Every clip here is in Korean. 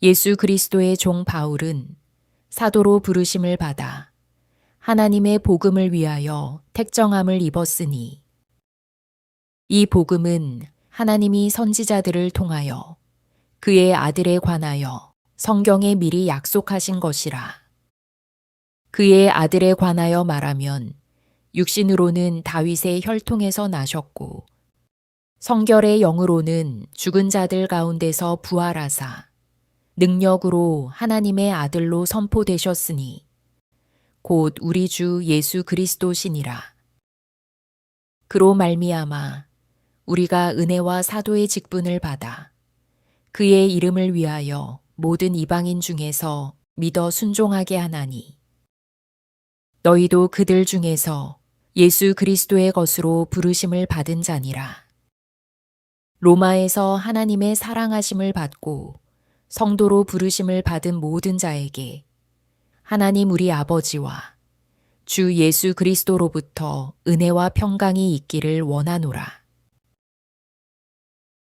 예수 그리스도의 종 바울은 사도로 부르심을 받아 하나님의 복음을 위하여 택정함을 입었으니 이 복음은 하나님이 선지자들을 통하여 그의 아들에 관하여 성경에 미리 약속하신 것이라. 그의 아들에 관하여 말하면 육신으로는 다윗의 혈통에서 나셨고 성결의 영으로는 죽은 자들 가운데서 부활하사 능력으로 하나님의 아들로 선포되셨으니 곧 우리 주 예수 그리스도시니라. 그로 말미암아 우리가 은혜와 사도의 직분을 받아 그의 이름을 위하여 모든 이방인 중에서 믿어 순종하게 하나니 너희도 그들 중에서 예수 그리스도의 것으로 부르심을 받은 자니라. 로마에서 하나님의 사랑하심을 받고 성도로 부르심을 받은 모든 자에게 하나님 우리 아버지와 주 예수 그리스도로부터 은혜와 평강이 있기를 원하노라.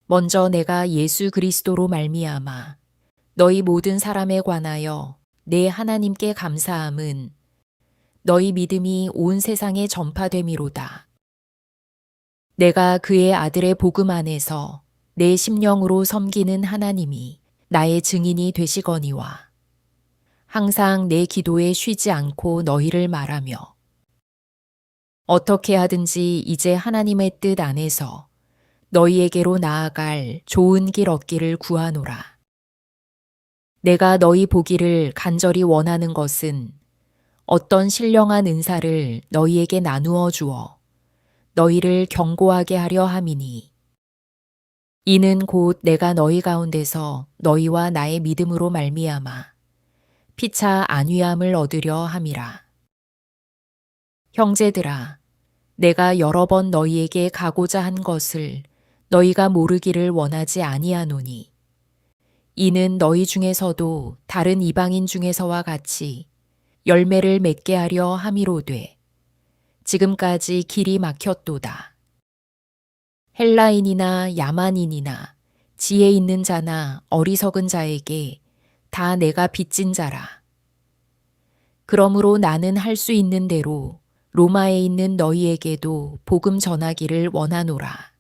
먼저 내가 예수 그리스도로 말미암아 너희 모든 사람에 관하여 내 하나님께 감사함은 너희 믿음이 온 세상에 전파됨이로다. 내가 그의 아들의 복음 안에서 내 심령으로 섬기는 하나님이 나의 증인이 되시거니와 항상 내 기도에 쉬지 않고 너희를 말하며 어떻게 하든지 이제 하나님의 뜻 안에서 너희에게로 나아갈 좋은 길 얻기를 구하노라. 내가 너희 보기를 간절히 원하는 것은 어떤 신령한 은사를 너희에게 나누어 주어 너희를 경고하게 하려 함이니 이는 곧 내가 너희 가운데서 너희와 나의 믿음으로 말미암아 피차 안위함을 얻으려 함이라. 형제들아, 내가 여러 번 너희에게 가고자 한 것을 너희가 모르기를 원하지 아니하노니 이는 너희 중에서도 다른 이방인 중에서와 같이 열매를 맺게 하려 함이로되 지금까지 길이 막혔도다. 헬라인이나 야만인이나 지혜 있는 자나 어리석은 자에게 다 내가 빚진 자라. 그러므로 나는 할 수 있는 대로 로마에 있는 너희에게도 복음 전하기를 원하노라.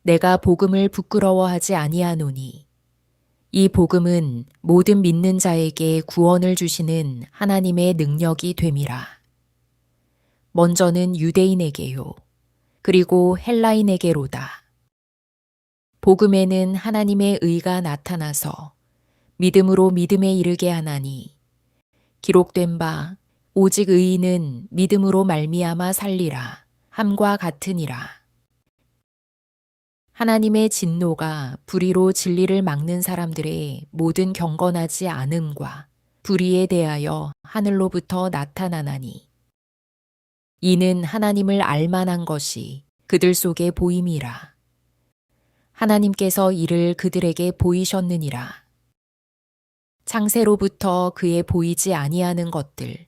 내가 복음을 부끄러워하지 아니하노니 이 복음은 모든 믿는 자에게 구원을 주시는 하나님의 능력이 됨이라. 먼저는 유대인에게요. 그리고 헬라인에게로다. 복음에는 하나님의 의가 나타나서 믿음으로 믿음에 이르게 하나니 기록된 바 오직 의인은 믿음으로 말미암아 살리라 함과 같으니라. 하나님의 진노가 불의로 진리를 막는 사람들의 모든 경건하지 않음과 불의에 대하여 하늘로부터 나타나나니 이는 하나님을 알만한 것이 그들 속에 보임이라. 하나님께서 이를 그들에게 보이셨느니라. 창세로부터 그의 보이지 아니하는 것들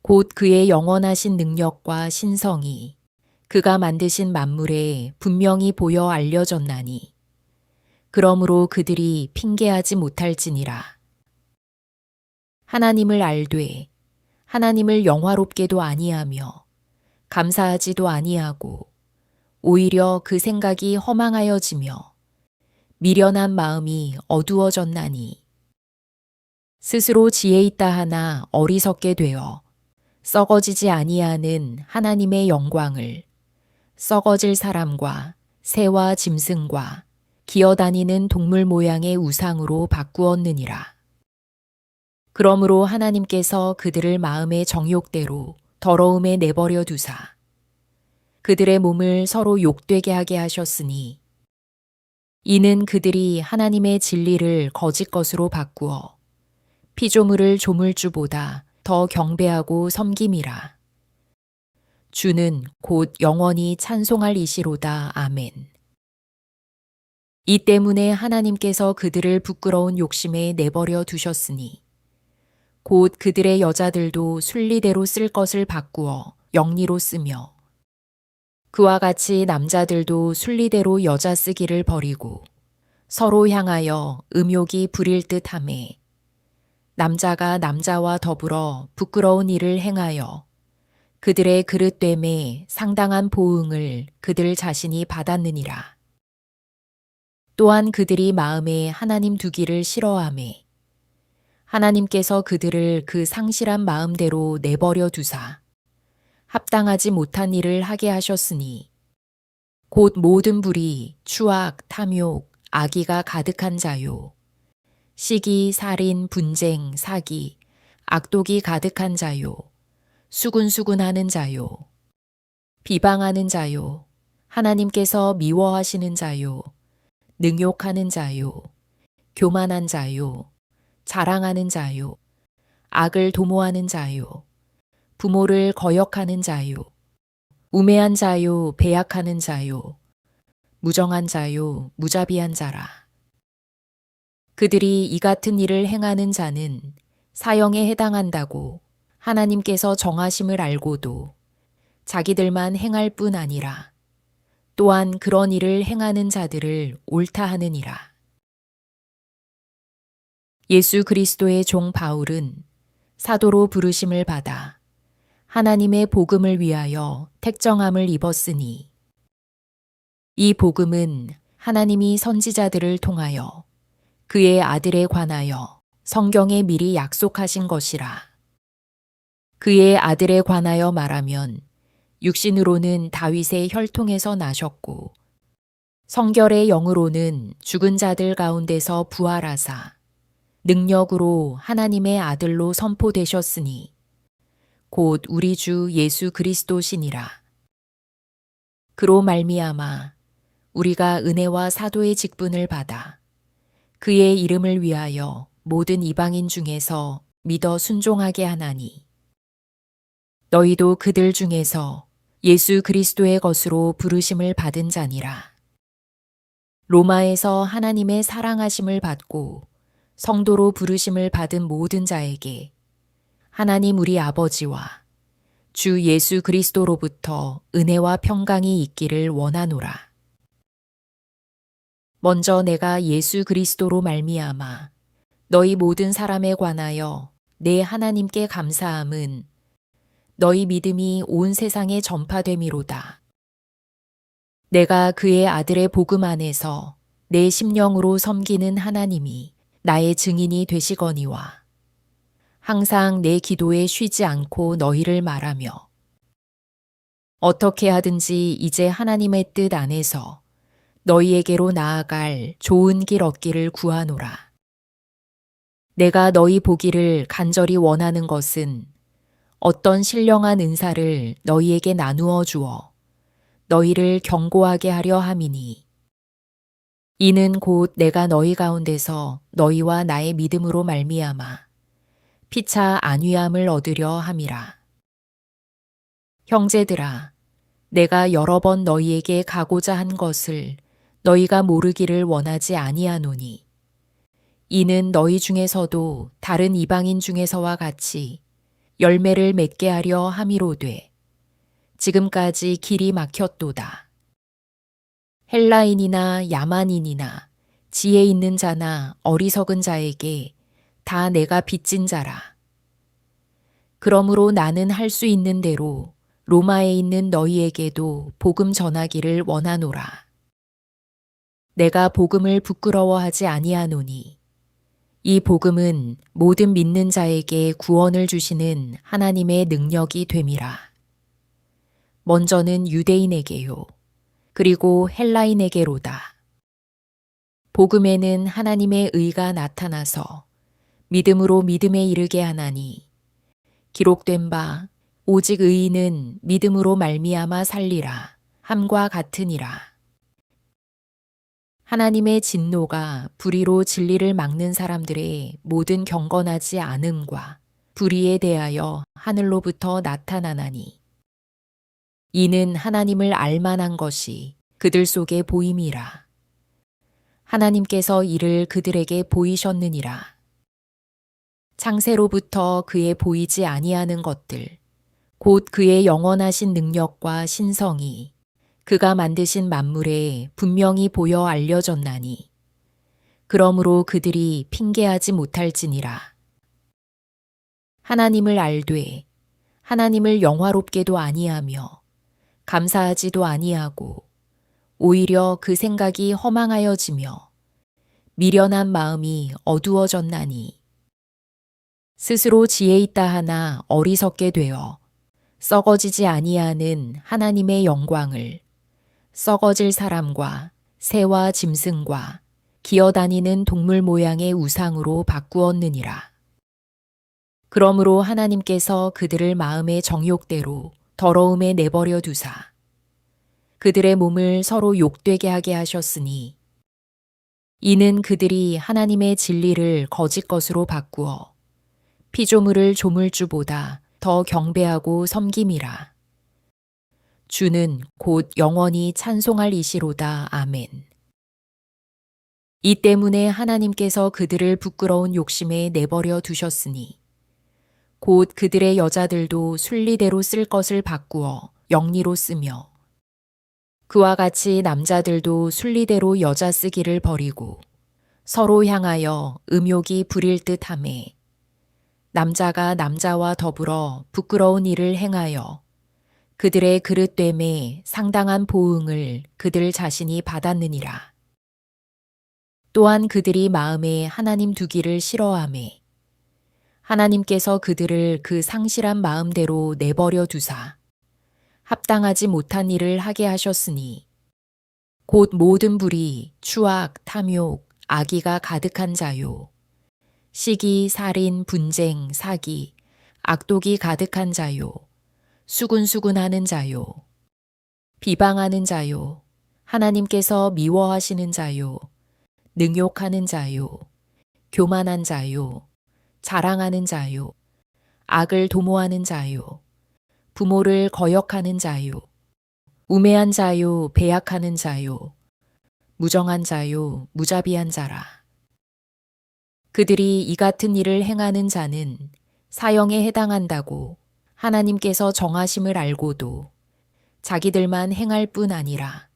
곧 그의 영원하신 능력과 신성이 그가 만드신 만물에 분명히 보여 알려졌나니 그러므로 그들이 핑계하지 못할지니라. 하나님을 알되 하나님을 영화롭게도 아니하며 감사하지도 아니하고 오히려 그 생각이 허망하여지며 미련한 마음이 어두워졌나니 스스로 지혜 있다 하나 어리석게 되어 썩어지지 아니하는 하나님의 영광을 썩어질 사람과 새와 짐승과 기어다니는 동물 모양의 우상으로 바꾸었느니라. 그러므로 하나님께서 그들을 마음의 정욕대로 더러움에 내버려 두사 그들의 몸을 서로 욕되게 하게 하셨으니 이는 그들이 하나님의 진리를 거짓 것으로 바꾸어 피조물을 조물주보다 더 경배하고 섬김이라. 주는 곧 영원히 찬송할 이시로다. 아멘. 이 때문에 하나님께서 그들을 부끄러운 욕심에 내버려 두셨으니 곧 그들의 여자들도 순리대로 쓸 것을 바꾸어 영리로 쓰며 그와 같이 남자들도 순리대로 여자 쓰기를 버리고 서로 향하여 음욕이 부릴 듯하매 남자가 남자와 더불어 부끄러운 일을 행하여 그들의 그릇됨에 상당한 보응을 그들 자신이 받았느니라. 또한 그들이 마음에 하나님 두기를 싫어하매 하나님께서 그들을 그 상실한 마음대로 내버려 두사 합당하지 못한 일을 하게 하셨으니 곧 모든 불의, 추악, 탐욕, 악의가 가득한 자요. 시기, 살인, 분쟁, 사기, 악독이 가득한 자요. 수군수군하는 자요. 비방하는 자요. 하나님께서 미워하시는 자요. 능욕하는 자요. 교만한 자요. 자랑하는 자요. 악을 도모하는 자요. 부모를 거역하는 자요. 우매한 자요. 배약하는 자요. 무정한 자요. 무자비한 자라. 그들이 이 같은 일을 행하는 자는 사형에 해당한다고 하나님께서 정하심을 알고도 자기들만 행할 뿐 아니라 또한 그런 일을 행하는 자들을 옳다 하느니라. 예수 그리스도의 종 바울은 사도로 부르심을 받아 하나님의 복음을 위하여 택정함을 입었으니 이 복음은 하나님이 선지자들을 통하여 그의 아들에 관하여 성경에 미리 약속하신 것이라. 그의 아들에 관하여 말하면 육신으로는 다윗의 혈통에서 나셨고 성결의 영으로는 죽은 자들 가운데서 부활하사 능력으로 하나님의 아들로 선포되셨으니 곧 우리 주 예수 그리스도시니라. 그로 말미암아 우리가 은혜와 사도의 직분을 받아 그의 이름을 위하여 모든 이방인 중에서 믿어 순종하게 하나니 너희도 그들 중에서 예수 그리스도의 것으로 부르심을 받은 자니라. 로마에서 하나님의 사랑하심을 받고 성도로 부르심을 받은 모든 자에게 하나님 우리 아버지와 주 예수 그리스도로부터 은혜와 평강이 있기를 원하노라. 먼저 내가 예수 그리스도로 말미암아 너희 모든 사람에 관하여 내 하나님께 감사함은 너희 믿음이 온 세상에 전파됨이로다. 내가 그의 아들의 복음 안에서 내 심령으로 섬기는 하나님이 나의 증인이 되시거니와 항상 내 기도에 쉬지 않고 너희를 말하며 어떻게 하든지 이제 하나님의 뜻 안에서 너희에게로 나아갈 좋은 길 얻기를 구하노라. 내가 너희 보기를 간절히 원하는 것은 어떤 신령한 은사를 너희에게 나누어 주어 너희를 경고하게 하려 함이니 이는 곧 내가 너희 가운데서 너희와 나의 믿음으로 말미암아 피차 안위함을 얻으려 함이라. 형제들아, 내가 여러 번 너희에게 가고자 한 것을 너희가 모르기를 원하지 아니하노니 이는 너희 중에서도 다른 이방인 중에서와 같이 열매를 맺게 하려 함이로되 지금까지 길이 막혔도다. 헬라인이나 야만인이나 지혜 있는 자나 어리석은 자에게 다 내가 빚진 자라. 그러므로 나는 할 수 있는 대로 로마에 있는 너희에게도 복음 전하기를 원하노라. 내가 복음을 부끄러워하지 아니하노니 이 복음은 모든 믿는 자에게 구원을 주시는 하나님의 능력이 됨이라. 먼저는 유대인에게요. 그리고 헬라인에게로다. 복음에는 하나님의 의가 나타나서 믿음으로 믿음에 이르게 하나니 기록된 바 오직 의인은 믿음으로 말미암아 살리라 함과 같으니라. 하나님의 진노가 불의로 진리를 막는 사람들의 모든 경건하지 않음과 불의에 대하여 하늘로부터 나타나나니 이는 하나님을 알만한 것이 그들 속에 보임이라. 하나님께서 이를 그들에게 보이셨느니라. 창세로부터 그의 보이지 아니하는 것들 곧 그의 영원하신 능력과 신성이 그가 만드신 만물에 분명히 보여 알려졌나니 그러므로 그들이 핑계하지 못할지니라. 하나님을 알되 하나님을 영화롭게도 아니하며 감사하지도 아니하고 오히려 그 생각이 허망하여지며 미련한 마음이 어두워졌나니 스스로 지혜 있다 하나 어리석게 되어 썩어지지 아니하는 하나님의 영광을 썩어질 사람과 새와 짐승과 기어다니는 동물 모양의 우상으로 바꾸었느니라. 그러므로 하나님께서 그들을 마음의 정욕대로 더러움에 내버려 두사 그들의 몸을 서로 욕되게 하게 하셨으니 이는 그들이 하나님의 진리를 거짓 것으로 바꾸어 피조물을 조물주보다 더 경배하고 섬김이라. 주는 곧 영원히 찬송할 이시로다. 아멘. 이 때문에 하나님께서 그들을 부끄러운 욕심에 내버려 두셨으니 곧 그들의 여자들도 순리대로 쓸 것을 바꾸어 영리로 쓰며 그와 같이 남자들도 순리대로 여자 쓰기를 버리고 서로 향하여 음욕이 부릴 듯하매 남자가 남자와 더불어 부끄러운 일을 행하여 그들의 그릇됨에 상당한 보응을 그들 자신이 받았느니라. 또한 그들이 마음에 하나님 두기를 싫어하매 하나님께서 그들을 그 상실한 마음대로 내버려 두사 합당하지 못한 일을 하게 하셨으니 곧 모든 불의, 추악, 탐욕, 악의가 가득한 자요. 시기, 살인, 분쟁, 사기, 악독이 가득한 자요. 수군수군하는 자요. 비방하는 자요. 하나님께서 미워하시는 자요. 능욕하는 자요. 교만한 자요. 자랑하는 자요. 악을 도모하는 자요. 부모를 거역하는 자요. 우매한 자요. 배약하는 자요. 무정한 자요. 무자비한 자라. 그들이 이 같은 일을 행하는 자는 사형에 해당한다고 하나님께서 정하심을 알고도 자기들만 행할 뿐 아니라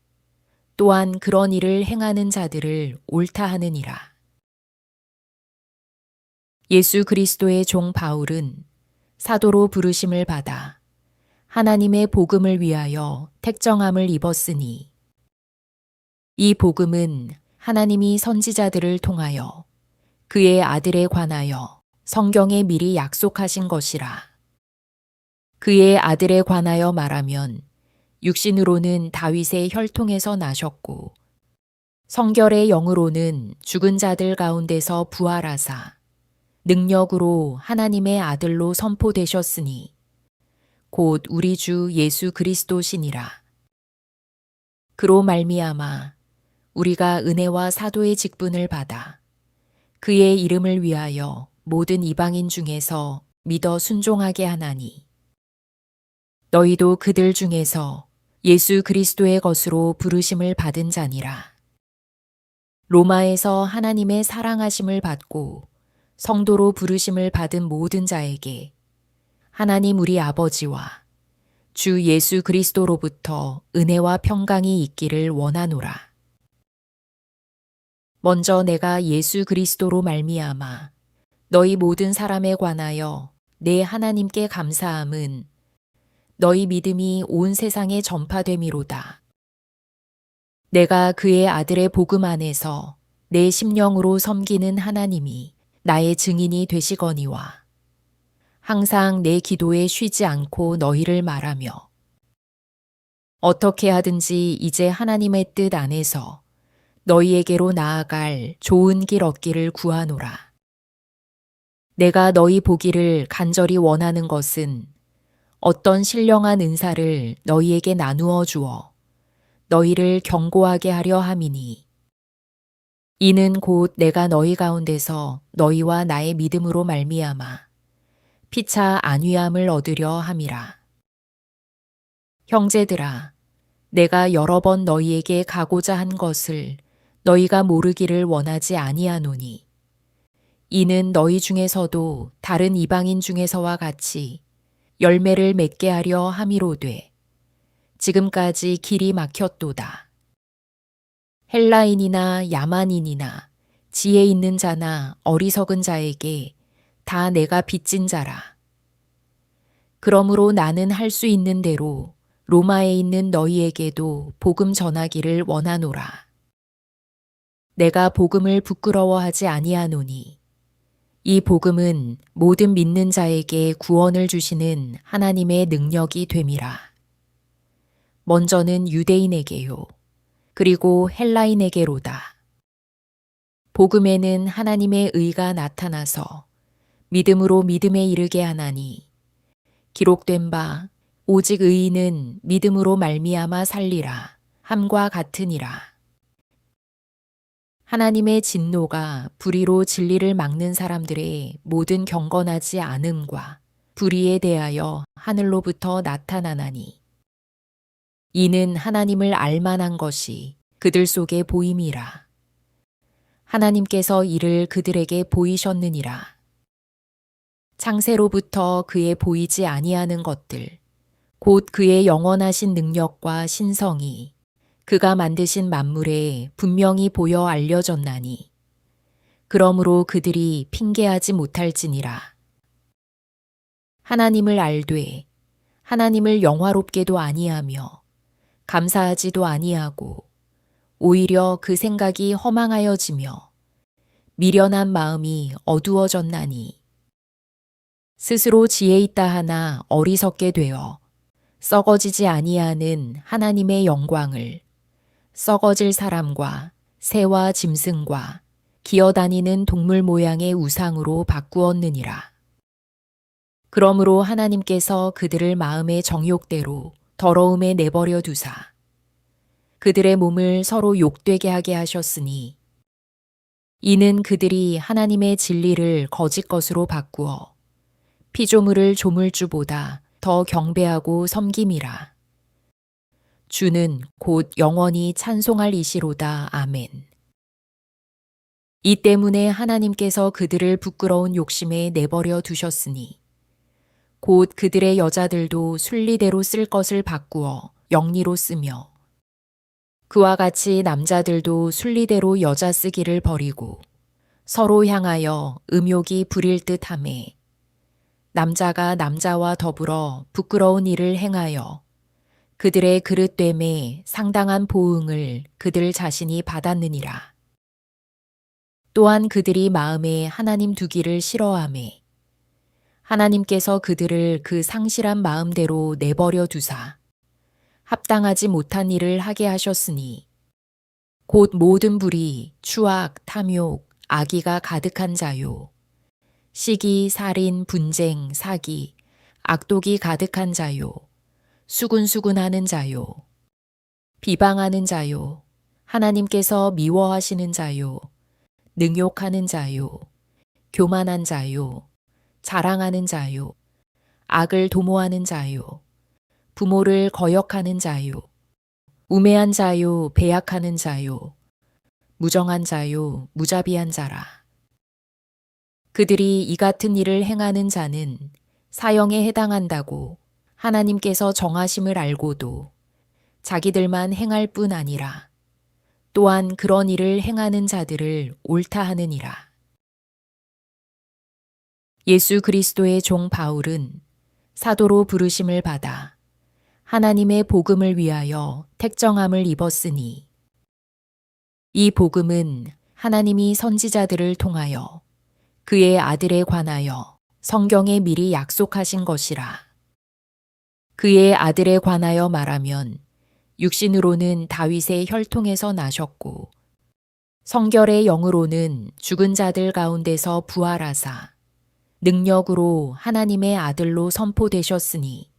또한 그런 일을 행하는 자들을 옳다 하느니라. 예수 그리스도의 종 바울은 사도로 부르심을 받아 하나님의 복음을 위하여 택정함을 입었으니 이 복음은 하나님이 선지자들을 통하여 그의 아들에 관하여 성경에 미리 약속하신 것이라. 그의 아들에 관하여 말하면 육신으로는 다윗의 혈통에서 나셨고 성결의 영으로는 죽은 자들 가운데서 부활하사 능력으로 하나님의 아들로 선포되셨으니 곧 우리 주 예수 그리스도시니라. 그로 말미암아 우리가 은혜와 사도의 직분을 받아 그의 이름을 위하여 모든 이방인 중에서 믿어 순종하게 하나니 너희도 그들 중에서 예수 그리스도의 것으로 부르심을 받은 자니라. 로마에서 하나님의 사랑하심을 받고 성도로 부르심을 받은 모든 자에게 하나님 우리 아버지와 주 예수 그리스도로부터 은혜와 평강이 있기를 원하노라. 먼저 내가 예수 그리스도로 말미암아 너희 모든 사람에 관하여 내 하나님께 감사함은 너희 믿음이 온 세상에 전파됨이로다. 내가 그의 아들의 복음 안에서 내 심령으로 섬기는 하나님이 나의 증인이 되시거니와 항상 내 기도에 쉬지 않고 너희를 말하며 어떻게 하든지 이제 하나님의 뜻 안에서 너희에게로 나아갈 좋은 길 얻기를 구하노라. 내가 너희 보기를 간절히 원하는 것은 어떤 신령한 은사를 너희에게 나누어 주어 너희를 경고하게 하려 함이니 이는 곧 내가 너희 가운데서 너희와 나의 믿음으로 말미암아 피차 안위함을 얻으려 함이라. 형제들아, 내가 여러 번 너희에게 가고자 한 것을 너희가 모르기를 원하지 아니하노니 이는 너희 중에서도 다른 이방인 중에서와 같이 열매를 맺게 하려 함이로되 지금까지 길이 막혔도다. 헬라인이나 야만인이나 지혜 있는 자나 어리석은 자에게 다 내가 빚진 자라. 그러므로 나는 할 수 있는 대로 로마에 있는 너희에게도 복음 전하기를 원하노라. 내가 복음을 부끄러워하지 아니하노니 이 복음은 모든 믿는 자에게 구원을 주시는 하나님의 능력이 됨이라. 먼저는 유대인에게요. 그리고 헬라인에게로다. 복음에는 하나님의 의가 나타나서 믿음으로 믿음에 이르게 하나니 기록된 바 오직 의인은 믿음으로 말미암아 살리라 함과 같으니라. 하나님의 진노가 불의로 진리를 막는 사람들의 모든 경건하지 않음과 불의에 대하여 하늘로부터 나타나나니 이는 하나님을 알만한 것이 그들 속에 보임이라. 하나님께서 이를 그들에게 보이셨느니라. 창세로부터 그의 보이지 아니하는 것들 곧 그의 영원하신 능력과 신성이 그가 만드신 만물에 분명히 보여 알려졌나니 그러므로 그들이 핑계하지 못할지니라. 하나님을 알되 하나님을 영화롭게도 아니하며 감사하지도 아니하고 오히려 그 생각이 허망하여지며 미련한 마음이 어두워졌나니 스스로 지혜 있다 하나 어리석게 되어 썩어지지 아니하는 하나님의 영광을 썩어질 사람과 새와 짐승과 기어다니는 동물 모양의 우상으로 바꾸었느니라. 그러므로 하나님께서 그들을 마음의 정욕대로 더러움에 내버려 두사 그들의 몸을 서로 욕되게 하게 하셨으니 이는 그들이 하나님의 진리를 거짓 것으로 바꾸어 피조물을 조물주보다 더 경배하고 섬김이라. 주는 곧 영원히 찬송할 이시로다. 아멘. 이 때문에 하나님께서 그들을 부끄러운 욕심에 내버려 두셨으니 곧 그들의 여자들도 순리대로 쓸 것을 바꾸어 영리로 쓰며 그와 같이 남자들도 순리대로 여자 쓰기를 버리고 서로 향하여 음욕이 부릴 듯하매 남자가 남자와 더불어 부끄러운 일을 행하여 그들의 그릇됨에 상당한 보응을 그들 자신이 받았느니라. 또한 그들이 마음에 하나님 두기를 싫어하매 하나님께서 그들을 그 상실한 마음대로 내버려 두사 합당하지 못한 일을 하게 하셨으니 곧 모든 불의, 추악, 탐욕, 악의가 가득한 자요. 시기, 살인, 분쟁, 사기, 악독이 가득한 자요. 수군수군하는 자요. 비방하는 자요. 하나님께서 미워하시는 자요. 능욕하는 자요. 교만한 자요. 자랑하는 자요. 악을 도모하는 자요. 부모를 거역하는 자요. 우매한 자요. 배약하는 자요. 무정한 자요. 무자비한 자라. 그들이 이 같은 일을 행하는 자는 사형에 해당한다고 하나님께서 정하심을 알고도 자기들만 행할 뿐 아니라 또한 그런 일을 행하는 자들을 옳다 하느니라. 예수 그리스도의 종 바울은 사도로 부르심을 받아 하나님의 복음을 위하여 택정함을 입었으니 이 복음은 하나님이 선지자들을 통하여 그의 아들에 관하여 성경에 미리 약속하신 것이라. 그의 아들에 관하여 말하면 육신으로는 다윗의 혈통에서 나셨고 성결의 영으로는 죽은 자들 가운데서 부활하사 능력으로 하나님의 아들로 선포되셨으니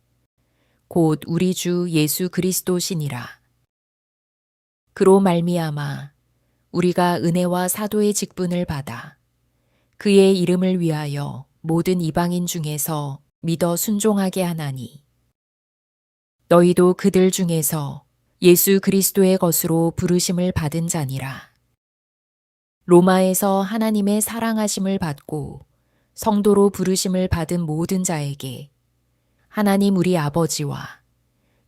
곧 우리 주 예수 그리스도시니라. 그로 말미암아 우리가 은혜와 사도의 직분을 받아 그의 이름을 위하여 모든 이방인 중에서 믿어 순종하게 하나니 너희도 그들 중에서 예수 그리스도의 것으로 부르심을 받은 자니라. 로마에서 하나님의 사랑하심을 받고 성도로 부르심을 받은 모든 자에게 하나님 우리 아버지와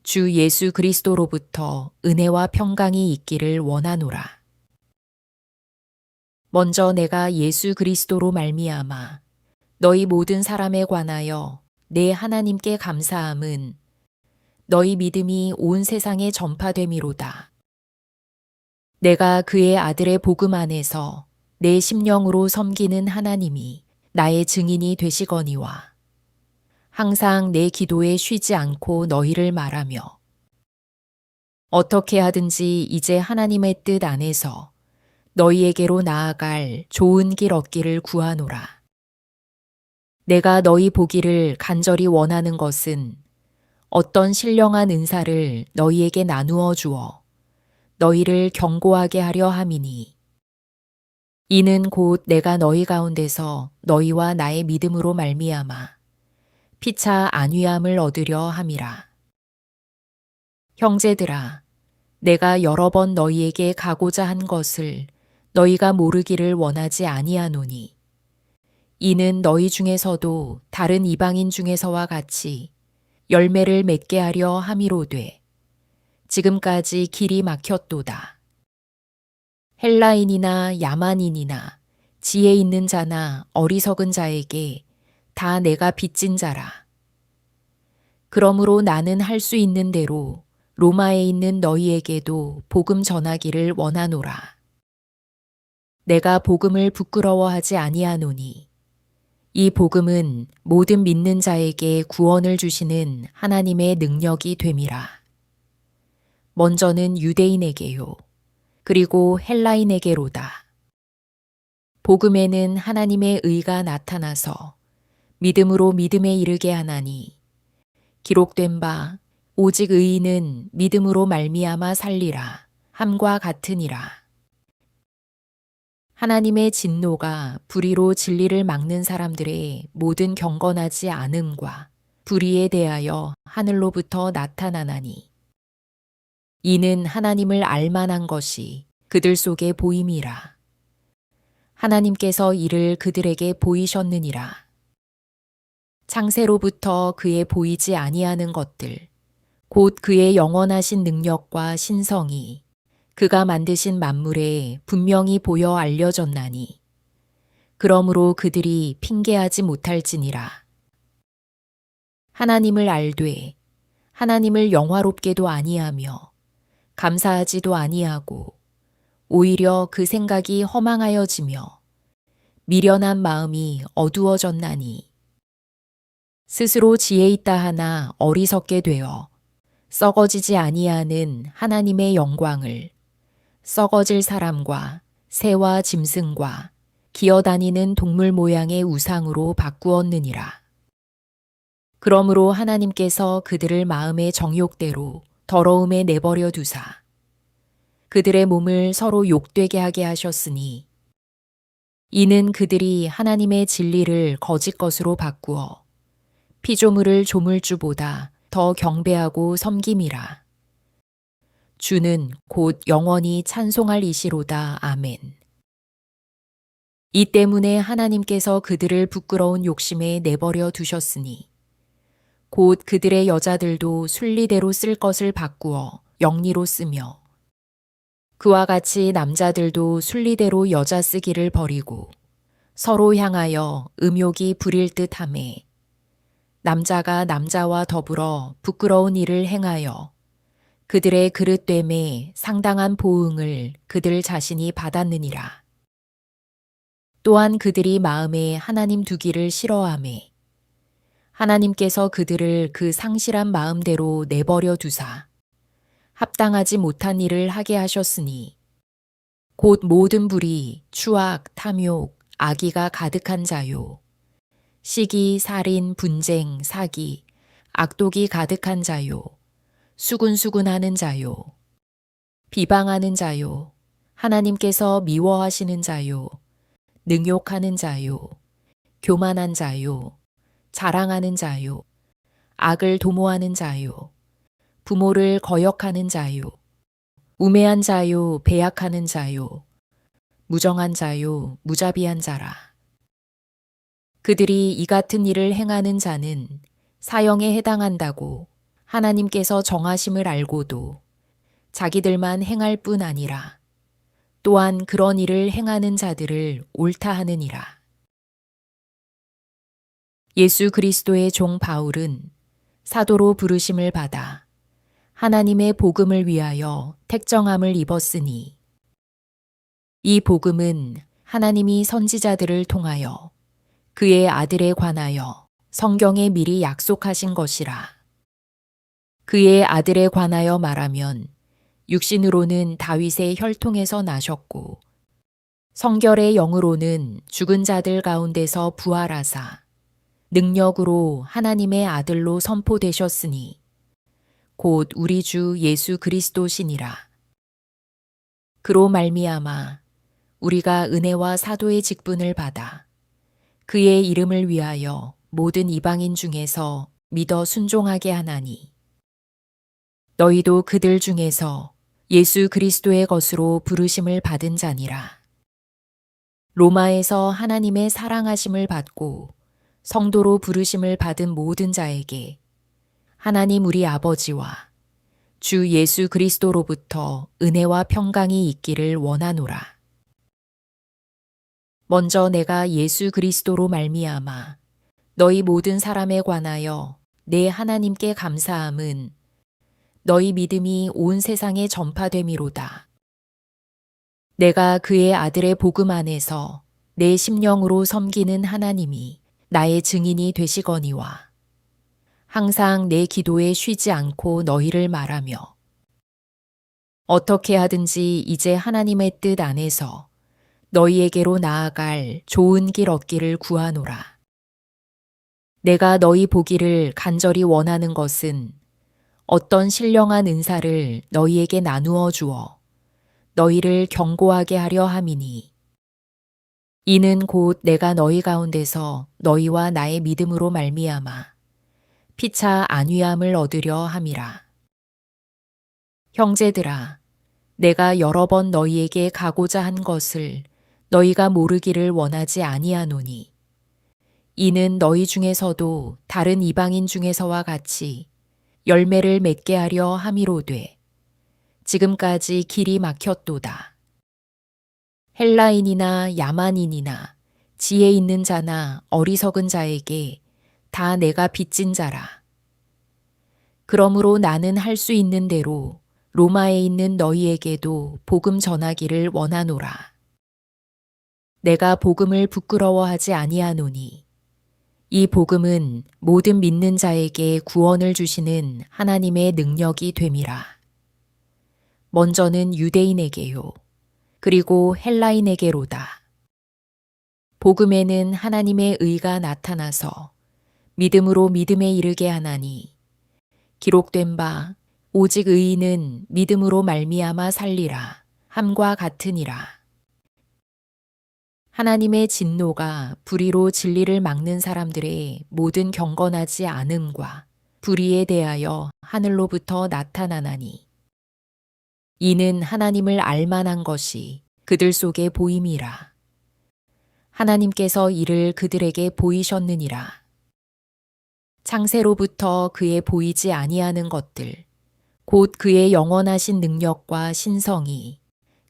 주 예수 그리스도로부터 은혜와 평강이 있기를 원하노라. 먼저 내가 예수 그리스도로 말미암아 너희 모든 사람에 관하여 내 하나님께 감사함은 너희 믿음이 온 세상에 전파됨이로다. 내가 그의 아들의 복음 안에서 내 심령으로 섬기는 하나님이 나의 증인이 되시거니와 항상 내 기도에 쉬지 않고 너희를 말하며 어떻게 하든지 이제 하나님의 뜻 안에서 너희에게로 나아갈 좋은 길 얻기를 구하노라. 내가 너희 보기를 간절히 원하는 것은 어떤 신령한 은사를 너희에게 나누어 주어 너희를 경고하게 하려 함이니 이는 곧 내가 너희 가운데서 너희와 나의 믿음으로 말미암아 피차 안위함을 얻으려 함이라. 형제들아, 내가 여러 번 너희에게 가고자 한 것을 너희가 모르기를 원하지 아니하노니 이는 너희 중에서도 다른 이방인 중에서와 같이 열매를 맺게 하려 함이로되 지금까지 길이 막혔도다. 헬라인이나 야만인이나 지혜 있는 자나 어리석은 자에게 다 내가 빚진 자라. 그러므로 나는 할 수 있는 대로 로마에 있는 너희에게도 복음 전하기를 원하노라. 내가 복음을 부끄러워하지 아니하노니 이 복음은 모든 믿는 자에게 구원을 주시는 하나님의 능력이 됨이라. 먼저는 유대인에게요. 그리고 헬라인에게로다. 복음에는 하나님의 의가 나타나서 믿음으로 믿음에 이르게 하나니 기록된 바 오직 의인은 믿음으로 말미암아 살리라 함과 같으니라. 하나님의 진노가 불의로 진리를 막는 사람들의 모든 경건하지 않음과 불의에 대하여 하늘로부터 나타나나니 이는 하나님을 알만한 것이 그들 속에 보임이라. 하나님께서 이를 그들에게 보이셨느니라. 창세로부터 그의 보이지 아니하는 것들 곧 그의 영원하신 능력과 신성이 그가 만드신 만물에 분명히 보여 알려졌나니 그러므로 그들이 핑계하지 못할지니라. 하나님을 알되 하나님을 영화롭게도 아니하며 감사하지도 아니하고 오히려 그 생각이 허망하여지며 미련한 마음이 어두워졌나니 스스로 지혜 있다 하나 어리석게 되어 썩어지지 아니하는 하나님의 영광을 썩어질 사람과 새와 짐승과 기어다니는 동물 모양의 우상으로 바꾸었느니라. 그러므로 하나님께서 그들을 마음의 정욕대로 더러움에 내버려 두사 그들의 몸을 서로 욕되게 하게 하셨으니 이는 그들이 하나님의 진리를 거짓 것으로 바꾸어 피조물을 조물주보다 더 경배하고 섬김이라. 주는 곧 영원히 찬송할 이시로다. 아멘. 이 때문에 하나님께서 그들을 부끄러운 욕심에 내버려 두셨으니 곧 그들의 여자들도 순리대로 쓸 것을 바꾸어 영리로 쓰며 그와 같이 남자들도 순리대로 여자 쓰기를 버리고 서로 향하여 음욕이 부릴 듯하매 남자가 남자와 더불어 부끄러운 일을 행하여 그들의 그릇됨에 상당한 보응을 그들 자신이 받았느니라. 또한 그들이 마음에 하나님 두기를 싫어하매 하나님께서 그들을 그 상실한 마음대로 내버려 두사 합당하지 못한 일을 하게 하셨으니 곧 모든 불의, 추악, 탐욕, 악의가 가득한 자요. 시기, 살인, 분쟁, 사기, 악독이 가득한 자요. 수군수군하는 자요. 비방하는 자요. 하나님께서 미워하시는 자요. 능욕하는 자요. 교만한 자요. 자랑하는 자요. 악을 도모하는 자요. 부모를 거역하는 자요. 우매한 자요. 배약하는 자요. 무정한 자요. 무자비한 자라. 그들이 이 같은 일을 행하는 자는 사형에 해당한다고 하나님께서 정하심을 알고도 자기들만 행할 뿐 아니라 또한 그런 일을 행하는 자들을 옳다 하느니라. 예수 그리스도의 종 바울은 사도로 부르심을 받아 하나님의 복음을 위하여 택정함을 입었으니 이 복음은 하나님이 선지자들을 통하여 그의 아들에 관하여 성경에 미리 약속하신 것이라. 그의 아들에 관하여 말하면 육신으로는 다윗의 혈통에서 나셨고 성결의 영으로는 죽은 자들 가운데서 부활하사 능력으로 하나님의 아들로 선포되셨으니 곧 우리 주 예수 그리스도시니라. 그로 말미암아 우리가 은혜와 사도의 직분을 받아 그의 이름을 위하여 모든 이방인 중에서 믿어 순종하게 하나니 너희도 그들 중에서 예수 그리스도의 것으로 부르심을 받은 자니라. 로마에서 하나님의 사랑하심을 받고 성도로 부르심을 받은 모든 자에게 하나님 우리 아버지와 주 예수 그리스도로부터 은혜와 평강이 있기를 원하노라. 먼저 내가 예수 그리스도로 말미암아 너희 모든 사람에 관하여 내 하나님께 감사함은 너희 믿음이 온 세상에 전파됨이로다. 내가 그의 아들의 복음 안에서 내 심령으로 섬기는 하나님이 나의 증인이 되시거니와 항상 내 기도에 쉬지 않고 너희를 말하며 어떻게 하든지 이제 하나님의 뜻 안에서 너희에게로 나아갈 좋은 길 얻기를 구하노라. 내가 너희 보기를 간절히 원하는 것은 어떤 신령한 은사를 너희에게 나누어 주어 너희를 경고하게 하려 함이니 이는 곧 내가 너희 가운데서 너희와 나의 믿음으로 말미암아 피차 안위함을 얻으려 함이라. 형제들아, 내가 여러 번 너희에게 가고자 한 것을 너희가 모르기를 원하지 아니하노니 이는 너희 중에서도 다른 이방인 중에서와 같이 열매를 맺게 하려 함이로되 지금까지 길이 막혔도다. 헬라인이나 야만인이나 지혜 있는 자나 어리석은 자에게 다 내가 빚진 자라. 그러므로 나는 할 수 있는 대로 로마에 있는 너희에게도 복음 전하기를 원하노라. 내가 복음을 부끄러워하지 아니하노니 이 복음은 모든 믿는 자에게 구원을 주시는 하나님의 능력이 됨이라. 먼저는 유대인에게요. 그리고 헬라인에게로다. 복음에는 하나님의 의가 나타나서 믿음으로 믿음에 이르게 하나니 기록된 바 오직 의인은 믿음으로 말미암아 살리라 함과 같으니라. 하나님의 진노가 불의로 진리를 막는 사람들의 모든 경건하지 않음과 불의에 대하여 하늘로부터 나타나나니 이는 하나님을 알만한 것이 그들 속에 보임이라. 하나님께서 이를 그들에게 보이셨느니라. 창세로부터 그의 보이지 아니하는 것들, 곧 그의 영원하신 능력과 신성이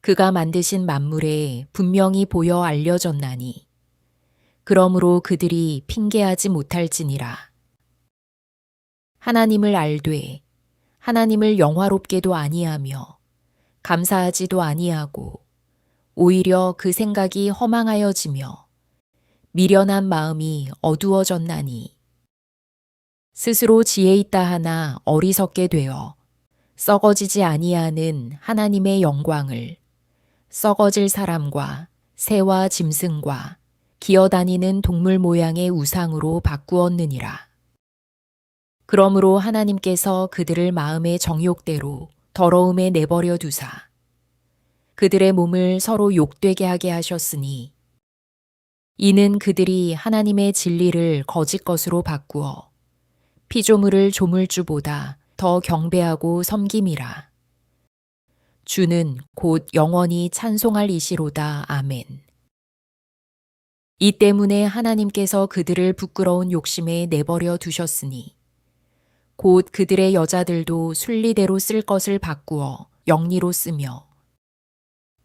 그가 만드신 만물에 분명히 보여 알려졌나니, 그러므로 그들이 핑계하지 못할지니라. 하나님을 알되 하나님을 영화롭게도 아니하며 감사하지도 아니하고 오히려 그 생각이 허망하여지며 미련한 마음이 어두워졌나니 스스로 지혜 있다 하나 어리석게 되어 썩어지지 아니하는 하나님의 영광을 썩어질 사람과 새와 짐승과 기어다니는 동물 모양의 우상으로 바꾸었느니라. 그러므로 하나님께서 그들을 마음의 정욕대로 더러움에 내버려 두사 그들의 몸을 서로 욕되게 하게 하셨으니 이는 그들이 하나님의 진리를 거짓 것으로 바꾸어 피조물을 조물주보다 더 경배하고 섬김이라. 주는 곧 영원히 찬송할 이시로다. 아멘. 이 때문에 하나님께서 그들을 부끄러운 욕심에 내버려 두셨으니 곧 그들의 여자들도 순리대로 쓸 것을 바꾸어 영리로 쓰며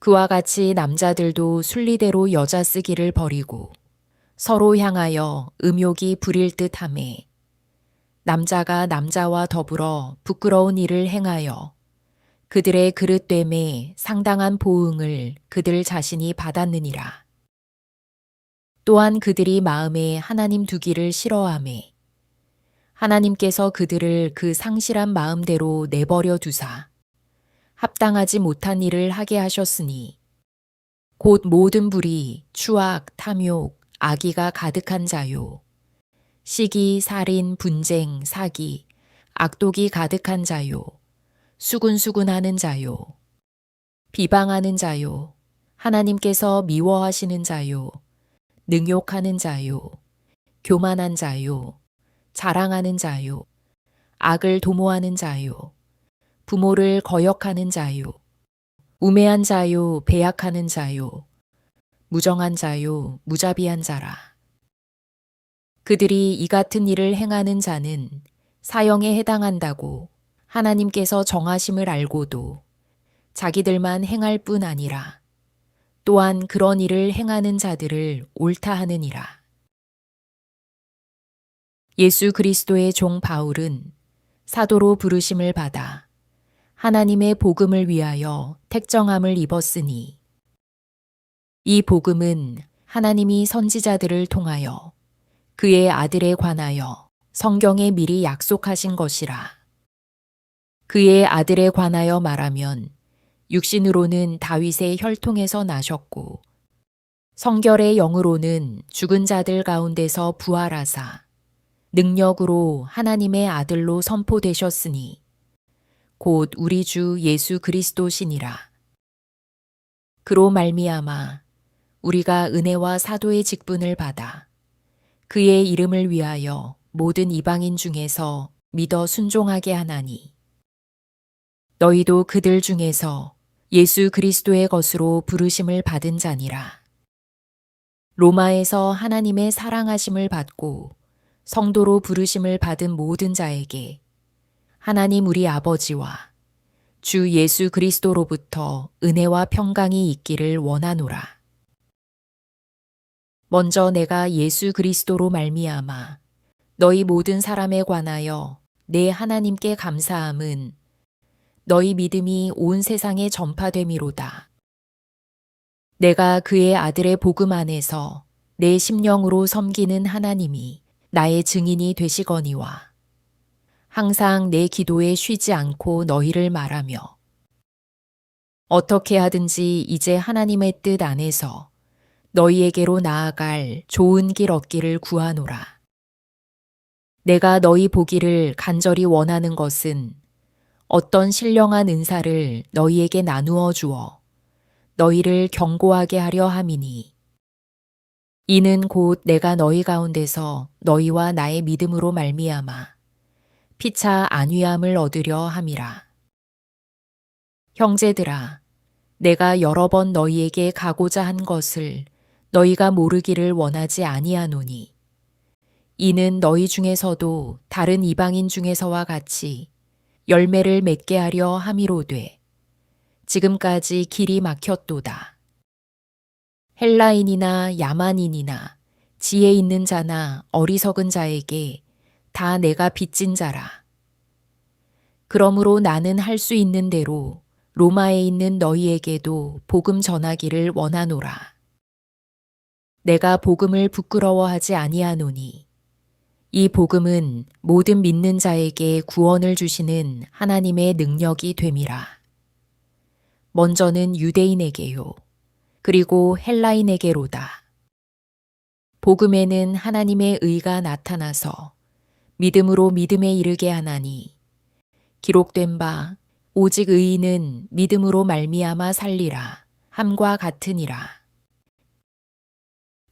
그와 같이 남자들도 순리대로 여자 쓰기를 버리고 서로 향하여 음욕이 부릴 듯하매 남자가 남자와 더불어 부끄러운 일을 행하여 그들의 그릇됨에 상당한 보응을 그들 자신이 받았느니라. 또한 그들이 마음에 하나님 두기를 싫어하매 하나님께서 그들을 그 상실한 마음대로 내버려 두사 합당하지 못한 일을 하게 하셨으니 곧 모든 불의, 추악, 탐욕, 악의가 가득한 자요. 시기, 살인, 분쟁, 사기, 악독이 가득한 자요. 수군수군하는 자요. 비방하는 자요. 하나님께서 미워하시는 자요. 능욕하는 자요. 교만한 자요. 자랑하는 자요. 악을 도모하는 자요. 부모를 거역하는 자요. 우매한 자요. 배약하는 자요. 무정한 자요. 무자비한 자라. 그들이 이 같은 일을 행하는 자는 사형에 해당한다고 하나님께서 정하심을 알고도 자기들만 행할 뿐 아니라 또한 그런 일을 행하는 자들을 옳다 하느니라. 예수 그리스도의 종 바울은 사도로 부르심을 받아 하나님의 복음을 위하여 택정함을 입었으니 이 복음은 하나님이 선지자들을 통하여 그의 아들에 관하여 성경에 미리 약속하신 것이라. 그의 아들에 관하여 말하면 육신으로는 다윗의 혈통에서 나셨고 성결의 영으로는 죽은 자들 가운데서 부활하사 능력으로 하나님의 아들로 선포되셨으니 곧 우리 주 예수 그리스도시니라. 그로 말미암아 우리가 은혜와 사도의 직분을 받아 그의 이름을 위하여 모든 이방인 중에서 믿어 순종하게 하나니 너희도 그들 중에서 예수 그리스도의 것으로 부르심을 받은 자니라. 로마에서 하나님의 사랑하심을 받고 성도로 부르심을 받은 모든 자에게 하나님 우리 아버지와 주 예수 그리스도로부터 은혜와 평강이 있기를 원하노라. 먼저 내가 예수 그리스도로 말미암아 너희 모든 사람에 관하여 내 하나님께 감사함은 너희 믿음이 온 세상에 전파됨이로다. 내가 그의 아들의 복음 안에서 내 심령으로 섬기는 하나님이 나의 증인이 되시거니와 항상 내 기도에 쉬지 않고 너희를 말하며 어떻게 하든지 이제 하나님의 뜻 안에서 너희에게로 나아갈 좋은 길 얻기를 구하노라. 내가 너희 보기를 간절히 원하는 것은 어떤 신령한 은사를 너희에게 나누어 주어 너희를 경고하게 하려 함이니 이는 곧 내가 너희 가운데서 너희와 나의 믿음으로 말미암아 피차 안위함을 얻으려 함이라. 형제들아, 내가 여러 번 너희에게 가고자 한 것을 너희가 모르기를 원하지 아니하노니 이는 너희 중에서도 다른 이방인 중에서와 같이 열매를 맺게 하려 함이로되 지금까지 길이 막혔도다. 헬라인이나 야만인이나 지혜 있는 자나 어리석은 자에게 다 내가 빚진 자라. 그러므로 나는 할 수 있는 대로 로마에 있는 너희에게도 복음 전하기를 원하노라. 내가 복음을 부끄러워하지 아니하노니 이 복음은 모든 믿는 자에게 구원을 주시는 하나님의 능력이 됨이라. 먼저는 유대인에게요. 그리고 헬라인에게로다. 복음에는 하나님의 의가 나타나서 믿음으로 믿음에 이르게 하나니 기록된 바 오직 의인은 믿음으로 말미암아 살리라 함과 같으니라.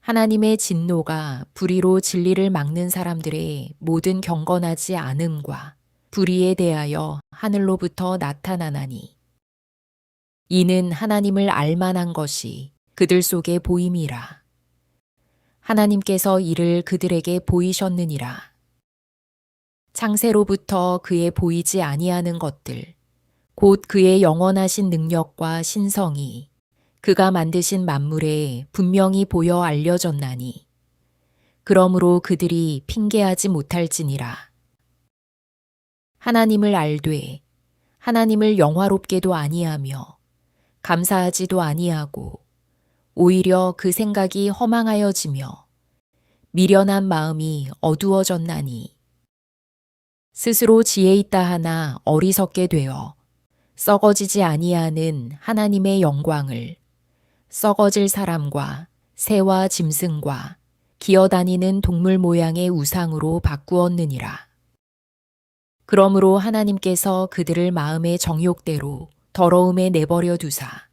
하나님의 진노가 불의로 진리를 막는 사람들의 모든 경건하지 않음과 불의에 대하여 하늘로부터 나타나나니 이는 하나님을 알만한 것이 그들 속에 보임이라. 하나님께서 이를 그들에게 보이셨느니라. 창세로부터 그의 보이지 아니하는 것들 곧 그의 영원하신 능력과 신성이 그가 만드신 만물에 분명히 보여 알려졌나니 그러므로 그들이 핑계하지 못할지니라. 하나님을 알되 하나님을 영화롭게도 아니하며 감사하지도 아니하고 오히려 그 생각이 허망하여지며 미련한 마음이 어두워졌나니 스스로 지혜 있다 하나 어리석게 되어 썩어지지 아니하는 하나님의 영광을 썩어질 사람과 새와 짐승과 기어다니는 동물 모양의 우상으로 바꾸었느니라. 그러므로 하나님께서 그들을 마음의 정욕대로 더러움에 내버려 두사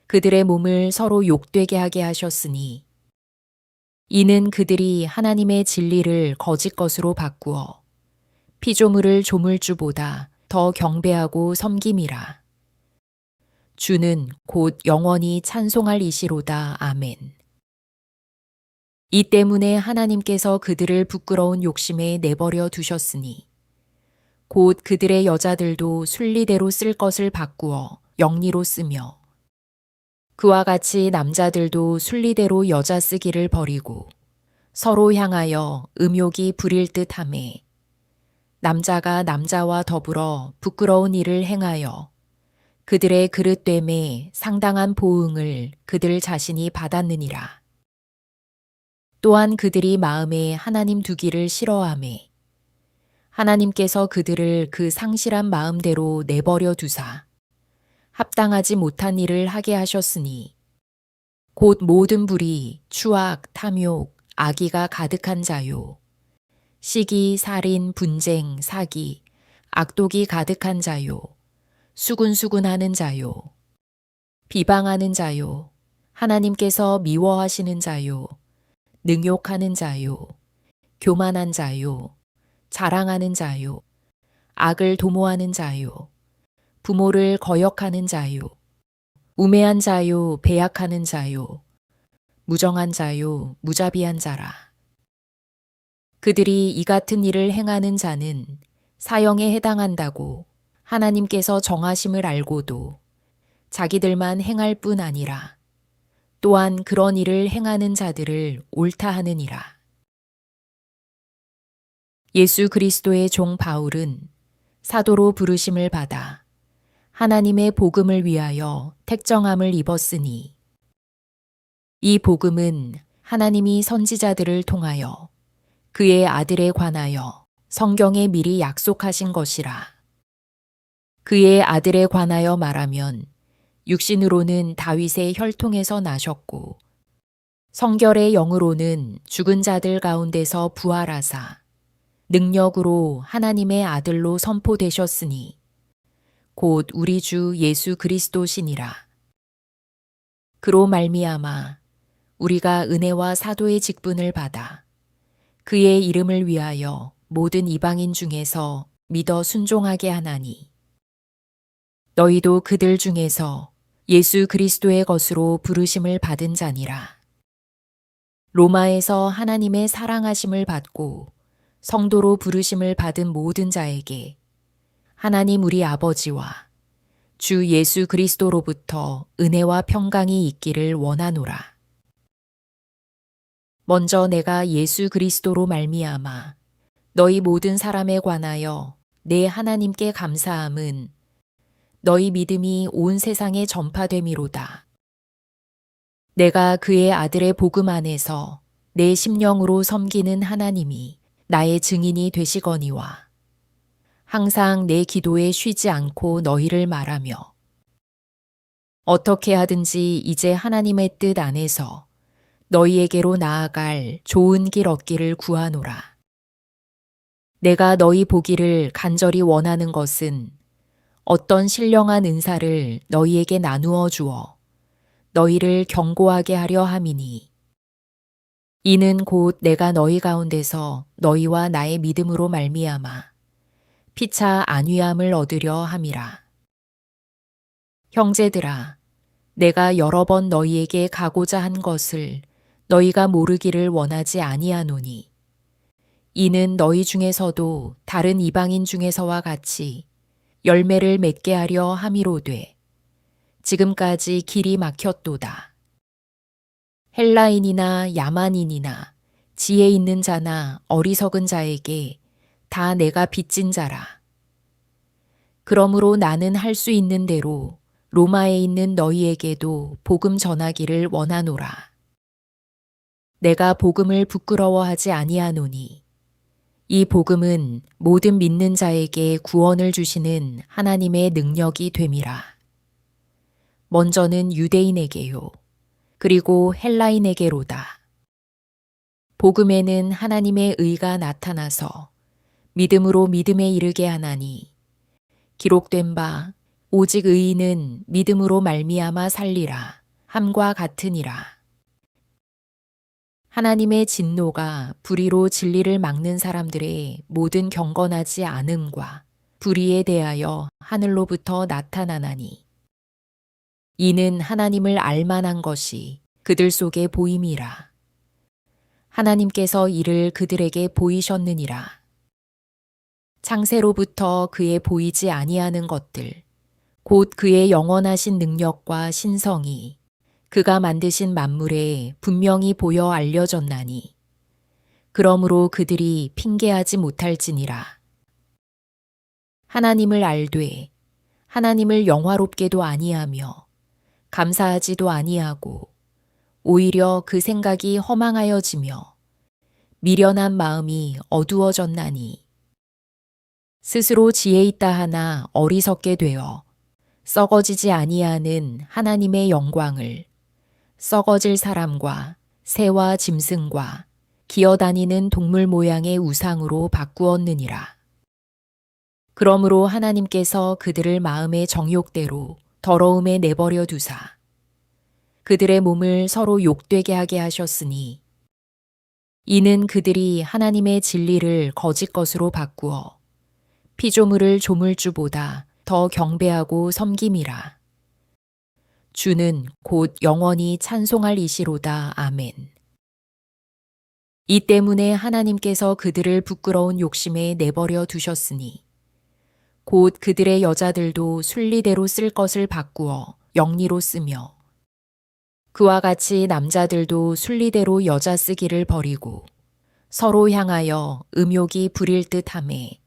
그들의 몸을 서로 욕되게 하게 하셨으니 이는 그들이 하나님의 진리를 거짓 것으로 바꾸어 피조물을 조물주보다 더 경배하고 섬김이라. 주는 곧 영원히 찬송할 이시로다. 아멘. 이 때문에 하나님께서 그들을 부끄러운 욕심에 내버려 두셨으니 곧 그들의 여자들도 순리대로 쓸 것을 바꾸어 영리로 쓰며 그와 같이 남자들도 순리대로 여자 쓰기를 버리고 서로 향하여 음욕이 부릴 듯하매 남자가 남자와 더불어 부끄러운 일을 행하여 그들의 그릇됨에 상당한 보응을 그들 자신이 받았느니라. 또한 그들이 마음에 하나님 두기를 싫어하매 하나님께서 그들을 그 상실한 마음대로 내버려 두사 합당하지 못한 일을 하게 하셨으니 곧 모든 불의, 추악, 탐욕, 악의가 가득한 자요. 시기, 살인, 분쟁, 사기, 악독이 가득한 자요. 수군수군하는 자요. 비방하는 자요. 하나님께서 미워하시는 자요. 능욕하는 자요. 교만한 자요. 자랑하는 자요. 악을 도모하는 자요. 부모를 거역하는 자요. 우매한 자요. 배약하는 자요. 무정한 자요. 무자비한 자라. 그들이 이 같은 일을 행하는 자는 사형에 해당한다고 하나님께서 정하심을 알고도 자기들만 행할 뿐 아니라 또한 그런 일을 행하는 자들을 옳다 하느니라. 예수 그리스도의 종 바울은 사도로 부르심을 받아 하나님의 복음을 위하여 택정함을 입었으니 이 복음은 하나님이 선지자들을 통하여 그의 아들에 관하여 성경에 미리 약속하신 것이라. 그의 아들에 관하여 말하면 육신으로는 다윗의 혈통에서 나셨고 성결의 영으로는 죽은 자들 가운데서 부활하사 능력으로 하나님의 아들로 선포되셨으니 곧 우리 주 예수 그리스도시니라. 그로 말미암아 우리가 은혜와 사도의 직분을 받아 그의 이름을 위하여 모든 이방인 중에서 믿어 순종하게 하나니 너희도 그들 중에서 예수 그리스도의 것으로 부르심을 받은 자니라. 로마에서 하나님의 사랑하심을 받고 성도로 부르심을 받은 모든 자에게 하나님 우리 아버지와 주 예수 그리스도로부터 은혜와 평강이 있기를 원하노라. 먼저 내가 예수 그리스도로 말미암아 너희 모든 사람에 관하여 내 하나님께 감사함은 너희 믿음이 온 세상에 전파됨이로다. 내가 그의 아들의 복음 안에서 내 심령으로 섬기는 하나님이 나의 증인이 되시거니와 항상 내 기도에 쉬지 않고 너희를 말하며 어떻게 하든지 이제 하나님의 뜻 안에서 너희에게로 나아갈 좋은 길 얻기를 구하노라. 내가 너희 보기를 간절히 원하는 것은 어떤 신령한 은사를 너희에게 나누어 주어 너희를 경고하게 하려 함이니 이는 곧 내가 너희 가운데서 너희와 나의 믿음으로 말미암아 피차 안위함을 얻으려 함이라. 형제들아, 내가 여러 번 너희에게 가고자 한 것을 너희가 모르기를 원하지 아니하노니 이는 너희 중에서도 다른 이방인 중에서와 같이 열매를 맺게 하려 함이로되 지금까지 길이 막혔도다. 헬라인이나 야만인이나 지혜 있는 자나 어리석은 자에게 다 내가 빚진 자라. 그러므로 나는 할 수 있는 대로 로마에 있는 너희에게도 복음 전하기를 원하노라. 내가 복음을 부끄러워하지 아니하노니 이 복음은 모든 믿는 자에게 구원을 주시는 하나님의 능력이 됨이라. 먼저는 유대인에게요. 그리고 헬라인에게로다. 복음에는 하나님의 의가 나타나서 믿음으로 믿음에 이르게 하나니 기록된 바 오직 의인은 믿음으로 말미암아 살리라 함과 같으니라. 하나님의 진노가 불의로 진리를 막는 사람들의 모든 경건하지 않음과 불의에 대하여 하늘로부터 나타나나니 이는 하나님을 알만한 것이 그들 속에 보임이라. 하나님께서 이를 그들에게 보이셨느니라. 창세로부터 그의 보이지 아니하는 것들 곧 그의 영원하신 능력과 신성이 그가 만드신 만물에 분명히 보여 알려졌나니 그러므로 그들이 핑계하지 못할지니라. 하나님을 알되 하나님을 영화롭게도 아니하며 감사하지도 아니하고 오히려 그 생각이 허망하여지며 미련한 마음이 어두워졌나니 스스로 지혜 있다 하나 어리석게 되어 썩어지지 아니하는 하나님의 영광을 썩어질 사람과 새와 짐승과 기어다니는 동물 모양의 우상으로 바꾸었느니라. 그러므로 하나님께서 그들을 마음의 정욕대로 더러움에 내버려 두사 그들의 몸을 서로 욕되게 하게 하셨으니 이는 그들이 하나님의 진리를 거짓 것으로 바꾸어 피조물을 조물주보다 더 경배하고 섬김이라. 주는 곧 영원히 찬송할 이시로다. 아멘. 이 때문에 하나님께서 그들을 부끄러운 욕심에 내버려 두셨으니 곧 그들의 여자들도 순리대로 쓸 것을 바꾸어 영리로 쓰며 그와 같이 남자들도 순리대로 여자 쓰기를 버리고 서로 향하여 음욕이 부릴 듯하매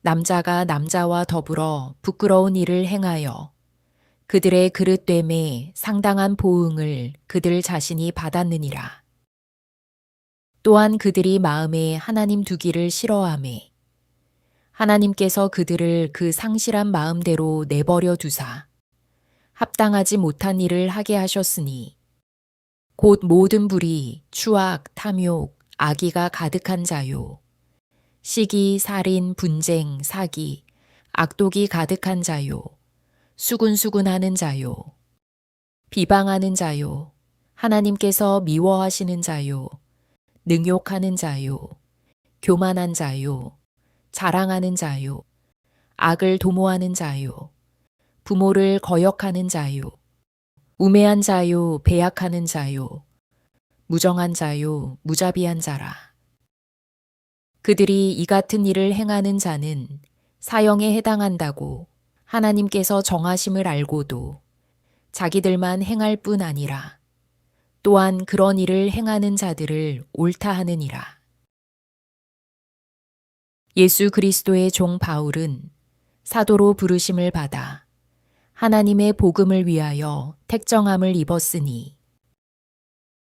남자가 남자와 더불어 부끄러운 일을 행하여 그들의 그릇됨에 상당한 보응을 그들 자신이 받았느니라. 또한 그들이 마음에 하나님 두기를 싫어하매 하나님께서 그들을 그 상실한 마음대로 내버려 두사 합당하지 못한 일을 하게 하셨으니 곧 모든 불의, 추악, 탐욕, 악의가 가득한 자요. 시기, 살인, 분쟁, 사기, 악독이 가득한 자요. 수군수군하는 자요. 비방하는 자요. 하나님께서 미워하시는 자요. 능욕하는 자요. 교만한 자요. 자랑하는 자요. 악을 도모하는 자요. 부모를 거역하는 자요. 우매한 자요. 배약하는 자요. 무정한 자요. 무자비한 자라. 그들이 이 같은 일을 행하는 자는 사형에 해당한다고 하나님께서 정하심을 알고도 자기들만 행할 뿐 아니라 또한 그런 일을 행하는 자들을 옳다 하느니라. 예수 그리스도의 종 바울은 사도로 부르심을 받아 하나님의 복음을 위하여 택정함을 입었으니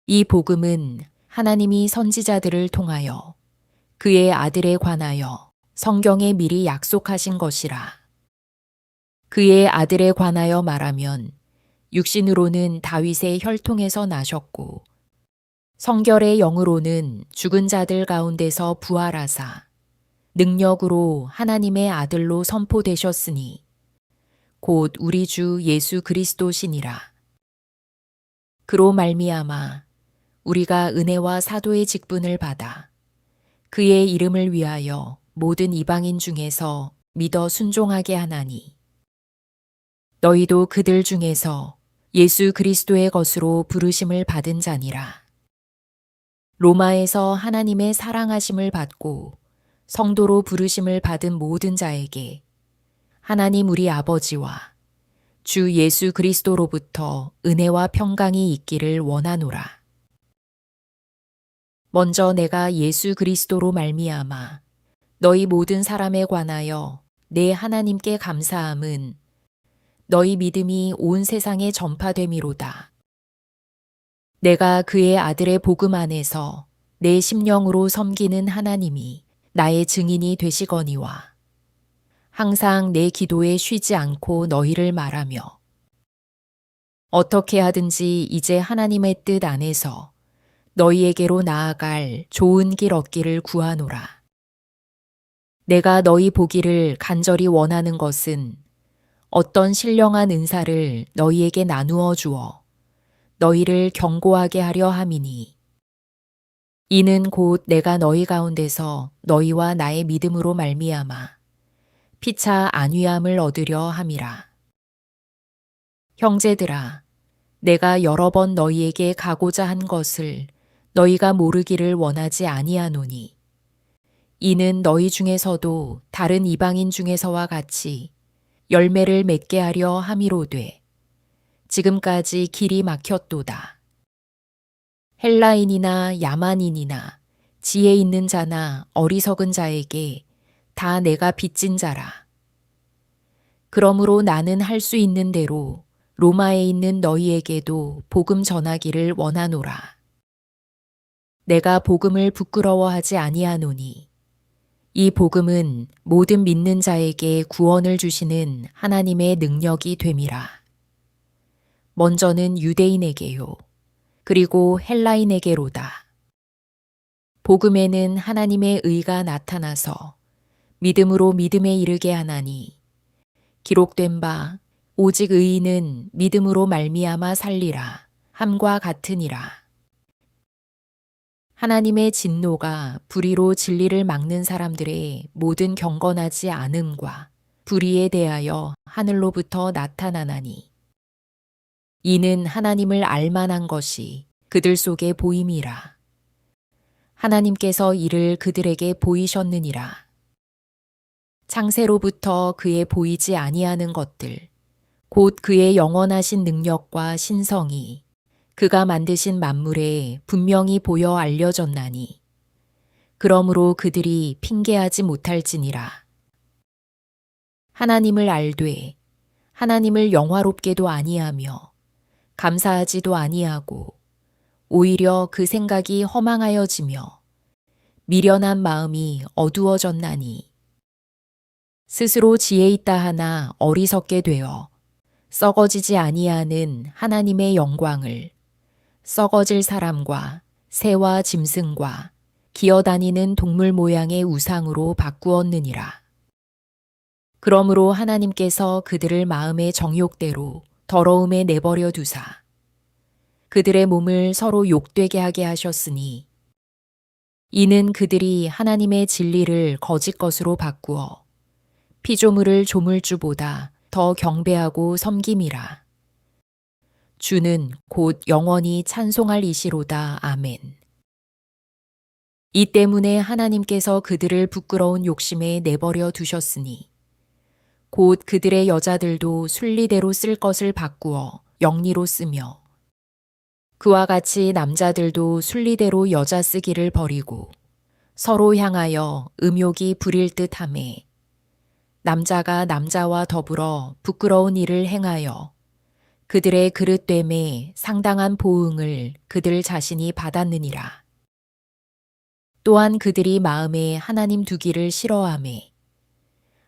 이 복음은 하나님이 선지자들을 통하여 그의 아들에 관하여 성경에 미리 약속하신 것이라. 그의 아들에 관하여 말하면 육신으로는 다윗의 혈통에서 나셨고 성결의 영으로는 죽은 자들 가운데서 부활하사 능력으로 하나님의 아들로 선포되셨으니 곧 우리 주 예수 그리스도시니라. 그로 말미암아 우리가 은혜와 사도의 직분을 받아 그의 이름을 위하여 모든 이방인 중에서 믿어 순종하게 하나니 너희도 그들 중에서 예수 그리스도의 것으로 부르심을 받은 자니라. 로마에서 하나님의 사랑하심을 받고 성도로 부르심을 받은 모든 자에게 하나님 우리 아버지와 주 예수 그리스도로부터 은혜와 평강이 있기를 원하노라. 먼저 내가 예수 그리스도로 말미암아 너희 모든 사람에 관하여 내 하나님께 감사함은 너희 믿음이 온 세상에 전파됨이로다. 내가 그의 아들의 복음 안에서 내 심령으로 섬기는 하나님이 나의 증인이 되시거니와 항상 내 기도에 쉬지 않고 너희를 말하며 어떻게 하든지 이제 하나님의 뜻 안에서 너희에게로 나아갈 좋은 길 얻기를 구하노라. 내가 너희 보기를 간절히 원하는 것은 어떤 신령한 은사를 너희에게 나누어 주어 너희를 경고하게 하려 함이니 이는 곧 내가 너희 가운데서 너희와 나의 믿음으로 말미암아 피차 안위함을 얻으려 함이라. 형제들아, 내가 여러 번 너희에게 가고자 한 것을 너희가 모르기를 원하지 아니하노니 이는 너희 중에서도 다른 이방인 중에서와 같이 열매를 맺게 하려 함이로되 지금까지 길이 막혔도다. 헬라인이나 야만인이나 지혜 있는 자나 어리석은 자에게 다 내가 빚진 자라. 그러므로 나는 할 수 있는 대로 로마에 있는 너희에게도 복음 전하기를 원하노라. 내가 복음을 부끄러워하지 아니하노니 이 복음은 모든 믿는 자에게 구원을 주시는 하나님의 능력이 됨이라. 먼저는 유대인에게요. 그리고 헬라인에게로다. 복음에는 하나님의 의가 나타나서 믿음으로 믿음에 이르게 하나니 기록된 바 오직 의인은 믿음으로 말미암아 살리라 함과 같으니라. 하나님의 진노가 불의로 진리를 막는 사람들의 모든 경건하지 않음과 불의에 대하여 하늘로부터 나타나나니 이는 하나님을 알만한 것이 그들 속에 보임이라. 하나님께서 이를 그들에게 보이셨느니라. 창세로부터 그의 보이지 아니하는 것들 곧 그의 영원하신 능력과 신성이 그가 만드신 만물에 분명히 보여 알려졌나니 그러므로 그들이 핑계하지 못할지니라. 하나님을 알되 하나님을 영화롭게도 아니하며 감사하지도 아니하고 오히려 그 생각이 허망하여지며 미련한 마음이 어두워졌나니 스스로 지혜 있다 하나 어리석게 되어 썩어지지 아니하는 하나님의 영광을 썩어질 사람과 새와 짐승과 기어다니는 동물 모양의 우상으로 바꾸었느니라. 그러므로 하나님께서 그들을 마음의 정욕대로 더러움에 내버려 두사 그들의 몸을 서로 욕되게 하게 하셨으니 이는 그들이 하나님의 진리를 거짓 것으로 바꾸어 피조물을 조물주보다 더 경배하고 섬김이라. 주는 곧 영원히 찬송할 이시로다. 아멘. 이 때문에 하나님께서 그들을 부끄러운 욕심에 내버려 두셨으니 곧 그들의 여자들도 순리대로 쓸 것을 바꾸어 영리로 쓰며 그와 같이 남자들도 순리대로 여자 쓰기를 버리고 서로 향하여 음욕이 부릴 듯하매 남자가 남자와 더불어 부끄러운 일을 행하여 그들의 그릇됨에 상당한 보응을 그들 자신이 받았느니라. 또한 그들이 마음에 하나님 두기를 싫어하매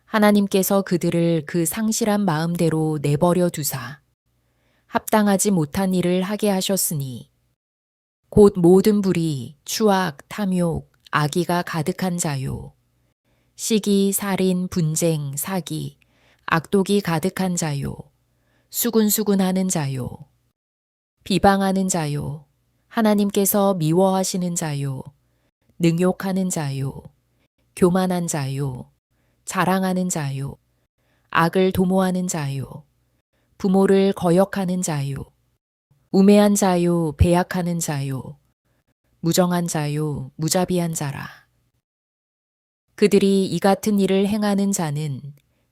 하나님께서 그들을 그 상실한 마음대로 내버려 두사 합당하지 못한 일을 하게 하셨으니 곧 모든 불의, 추악, 탐욕, 악의가 가득한 자요. 시기, 살인, 분쟁, 사기, 악독이 가득한 자요. 수군수군하는 자요. 비방하는 자요. 하나님께서 미워하시는 자요. 능욕하는 자요. 교만한 자요. 자랑하는 자요. 악을 도모하는 자요. 부모를 거역하는 자요. 우매한 자요. 배약하는 자요. 무정한 자요. 무자비한 자라. 그들이 이 같은 일을 행하는 자는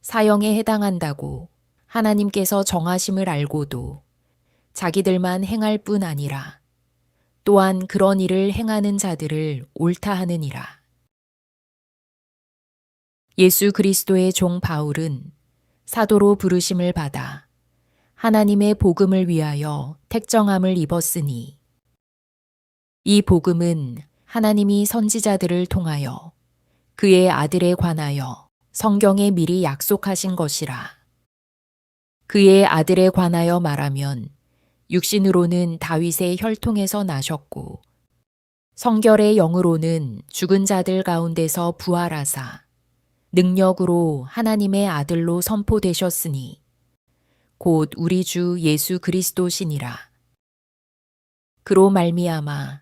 사형에 해당한다고 하나님께서 정하심을 알고도 자기들만 행할 뿐 아니라 또한 그런 일을 행하는 자들을 옳다 하느니라. 예수 그리스도의 종 바울은 사도로 부르심을 받아 하나님의 복음을 위하여 택정함을 입었으니 이 복음은 하나님이 선지자들을 통하여 그의 아들에 관하여 성경에 미리 약속하신 것이라. 그의 아들에 관하여 말하면 육신으로는 다윗의 혈통에서 나셨고 성결의 영으로는 죽은 자들 가운데서 부활하사 능력으로 하나님의 아들로 선포되셨으니 곧 우리 주 예수 그리스도시니라. 그로 말미암아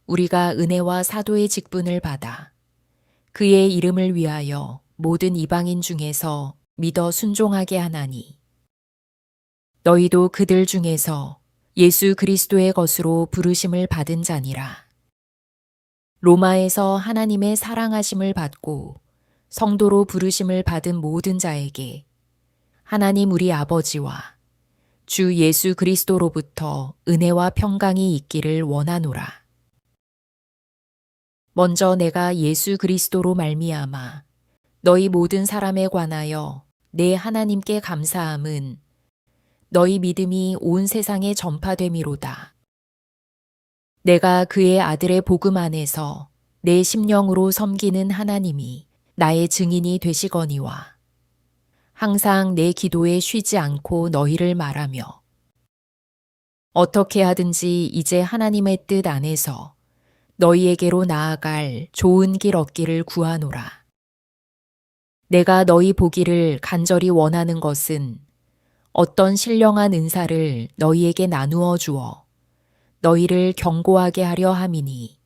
우리가 은혜와 사도의 직분을 받아 그의 이름을 위하여 모든 이방인 중에서 믿어 순종하게 하나니 너희도 그들 중에서 예수 그리스도의 것으로 부르심을 받은 자니라. 로마에서 하나님의 사랑하심을 받고 성도로 부르심을 받은 모든 자에게 하나님 우리 아버지와 주 예수 그리스도로부터 은혜와 평강이 있기를 원하노라. 먼저 내가 예수 그리스도로 말미암아 너희 모든 사람에 관하여 내 하나님께 감사함은 너희 믿음이 온 세상에 전파됨이로다. 내가 그의 아들의 복음 안에서 내 심령으로 섬기는 하나님이 나의 증인이 되시거니와 항상 내 기도에 쉬지 않고 너희를 말하며 어떻게 하든지 이제 하나님의 뜻 안에서 너희에게로 나아갈 좋은 길 얻기를 구하노라. 내가 너희 보기를 간절히 원하는 것은 어떤 신령한 은사를 너희에게 나누어 주어 너희를 경고하게 하려 함이니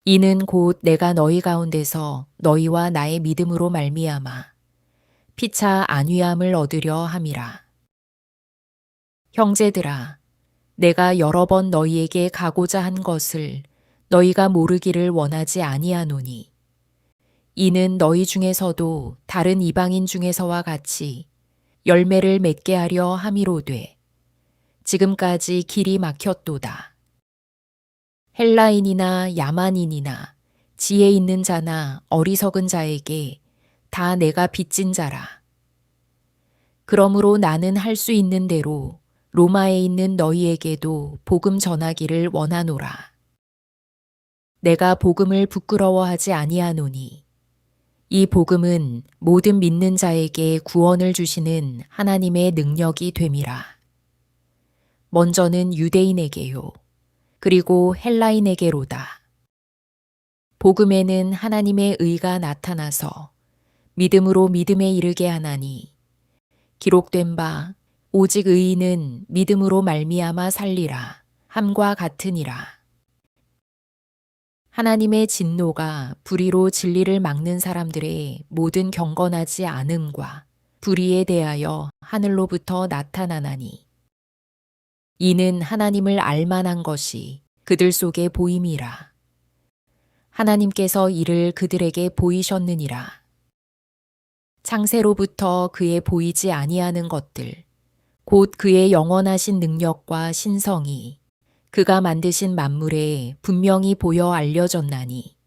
이는 곧 내가 너희 가운데서 너희와 나의 믿음으로 말미암아 피차 안위함을 얻으려 함이라. 형제들아, 내가 여러 번 너희에게 가고자 한 것을 너희가 모르기를 원하지 아니하노니 이는 너희 중에서도 다른 이방인 중에서와 같이 열매를 맺게 하려 함이로되 지금까지 길이 막혔도다. 헬라인이나 야만인이나 지혜 있는 자나 어리석은 자에게 다 내가 빚진 자라. 그러므로 나는 할 수 있는 대로 로마에 있는 너희에게도 복음 전하기를 원하노라. 내가 복음을 부끄러워하지 아니하노니 이 복음은 모든 믿는 자에게 구원을 주시는 하나님의 능력이 됨이라. 먼저는 유대인에게요. 그리고 헬라인에게로다. 복음에는 하나님의 의가 나타나서 믿음으로 믿음에 이르게 하나니 기록된 바 오직 의인은 믿음으로 말미암아 살리라 함과 같으니라. 하나님의 진노가 불의로 진리를 막는 사람들의 모든 경건하지 않음과 불의에 대하여 하늘로부터 나타나나니 이는 하나님을 알만한 것이 그들 속에 보임이라. 하나님께서 이를 그들에게 보이셨느니라. 창세로부터 그의 보이지 아니하는 것들 곧 그의 영원하신 능력과 신성이 그가 만드신 만물에 분명히 보여 알려졌나니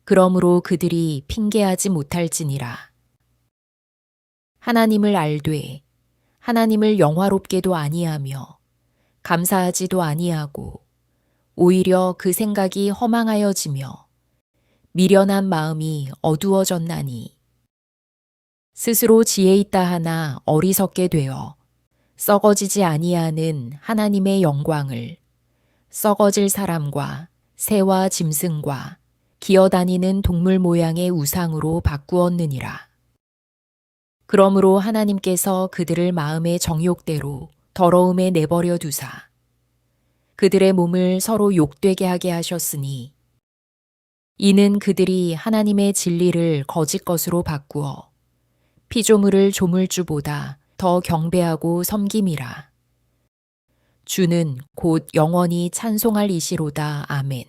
그러므로 그들이 핑계하지 못할지니라. 하나님을 알되 하나님을 영화롭게도 아니하며 감사하지도 아니하고 오히려 그 생각이 허망하여지며 미련한 마음이 어두워졌나니 스스로 지혜 있다 하나 어리석게 되어 썩어지지 아니하는 하나님의 영광을 썩어질 사람과 새와 짐승과 기어다니는 동물 모양의 우상으로 바꾸었느니라. 그러므로 하나님께서 그들을 마음의 정욕대로 더러움에 내버려 두사 그들의 몸을 서로 욕되게 하게 하셨으니 이는 그들이 하나님의 진리를 거짓 것으로 바꾸어 피조물을 조물주보다 더 경배하고 섬김이라. 주는 곧 영원히 찬송할 이시로다. 아멘.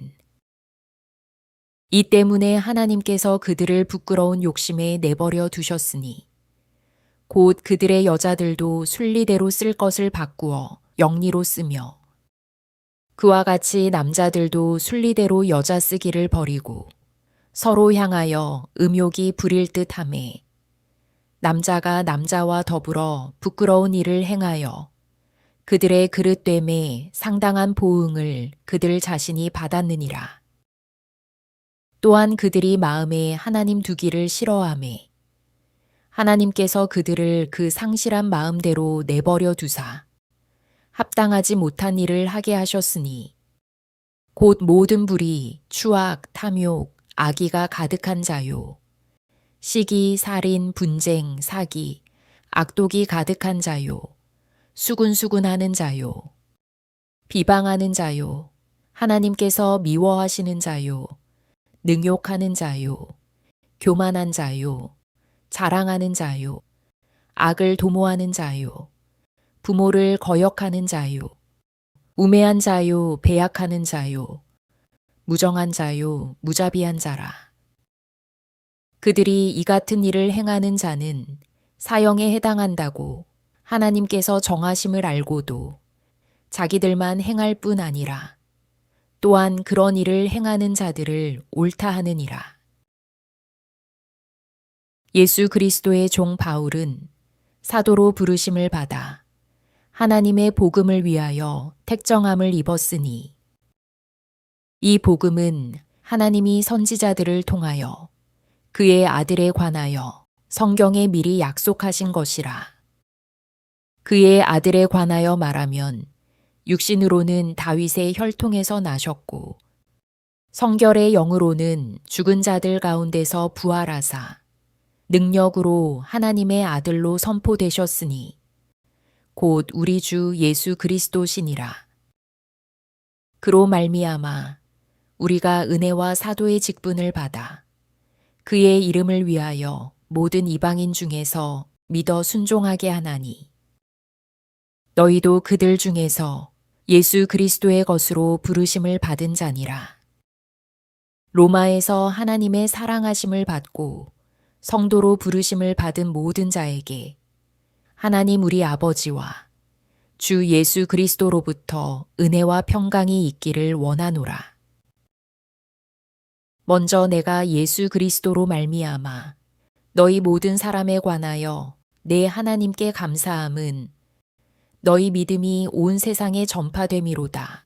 이 때문에 하나님께서 그들을 부끄러운 욕심에 내버려 두셨으니 곧 그들의 여자들도 순리대로 쓸 것을 바꾸어 영리로 쓰며 그와 같이 남자들도 순리대로 여자 쓰기를 버리고 서로 향하여 음욕이 부릴 듯하매 남자가 남자와 더불어 부끄러운 일을 행하여 그들의 그릇됨에 상당한 보응을 그들 자신이 받았느니라. 또한 그들이 마음에 하나님 두기를 싫어하매 하나님께서 그들을 그 상실한 마음대로 내버려 두사 합당하지 못한 일을 하게 하셨으니 곧 모든 불의, 추악, 탐욕, 악의가 가득한 자요. 시기, 살인, 분쟁, 사기, 악독이 가득한 자요. 수군수군하는 자요. 비방하는 자요. 하나님께서 미워하시는 자요. 능욕하는 자요. 교만한 자요. 자랑하는 자요. 악을 도모하는 자요. 부모를 거역하는 자요. 우매한 자요. 배약하는 자요. 무정한 자요. 무자비한 자라. 그들이 이 같은 일을 행하는 자는 사형에 해당한다고 하나님께서 정하심을 알고도 자기들만 행할 뿐 아니라 또한 그런 일을 행하는 자들을 옳다 하느니라. 예수 그리스도의 종 바울은 사도로 부르심을 받아 하나님의 복음을 위하여 택정함을 입었으니 이 복음은 하나님이 선지자들을 통하여 그의 아들에 관하여 성경에 미리 약속하신 것이라. 그의 아들에 관하여 말하면 육신으로는 다윗의 혈통에서 나셨고 성결의 영으로는 죽은 자들 가운데서 부활하사 능력으로 하나님의 아들로 선포되셨으니 곧 우리 주 예수 그리스도시니라. 그로 말미암아 우리가 은혜와 사도의 직분을 받아 그의 이름을 위하여 모든 이방인 중에서 믿어 순종하게 하나니 너희도 그들 중에서 예수 그리스도의 것으로 부르심을 받은 자니라. 로마에서 하나님의 사랑하심을 받고 성도로 부르심을 받은 모든 자에게 하나님 우리 아버지와 주 예수 그리스도로부터 은혜와 평강이 있기를 원하노라. 먼저 내가 예수 그리스도로 말미암아 너희 모든 사람에 관하여 내 하나님께 감사함은 너희 믿음이 온 세상에 전파됨이로다.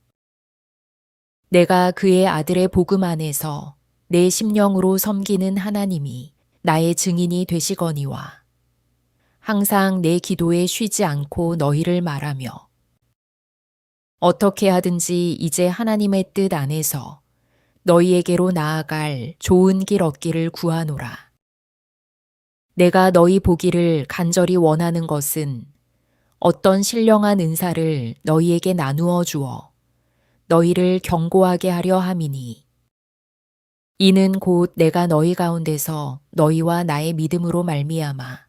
내가 그의 아들의 복음 안에서 내 심령으로 섬기는 하나님이 나의 증인이 되시거니와 항상 내 기도에 쉬지 않고 너희를 말하며 어떻게 하든지 이제 하나님의 뜻 안에서 너희에게로 나아갈 좋은 길 얻기를 구하노라. 내가 너희 보기를 간절히 원하는 것은 어떤 신령한 은사를 너희에게 나누어 주어 너희를 경고하게 하려 함이니 이는 곧 내가 너희 가운데서 너희와 나의 믿음으로 말미암아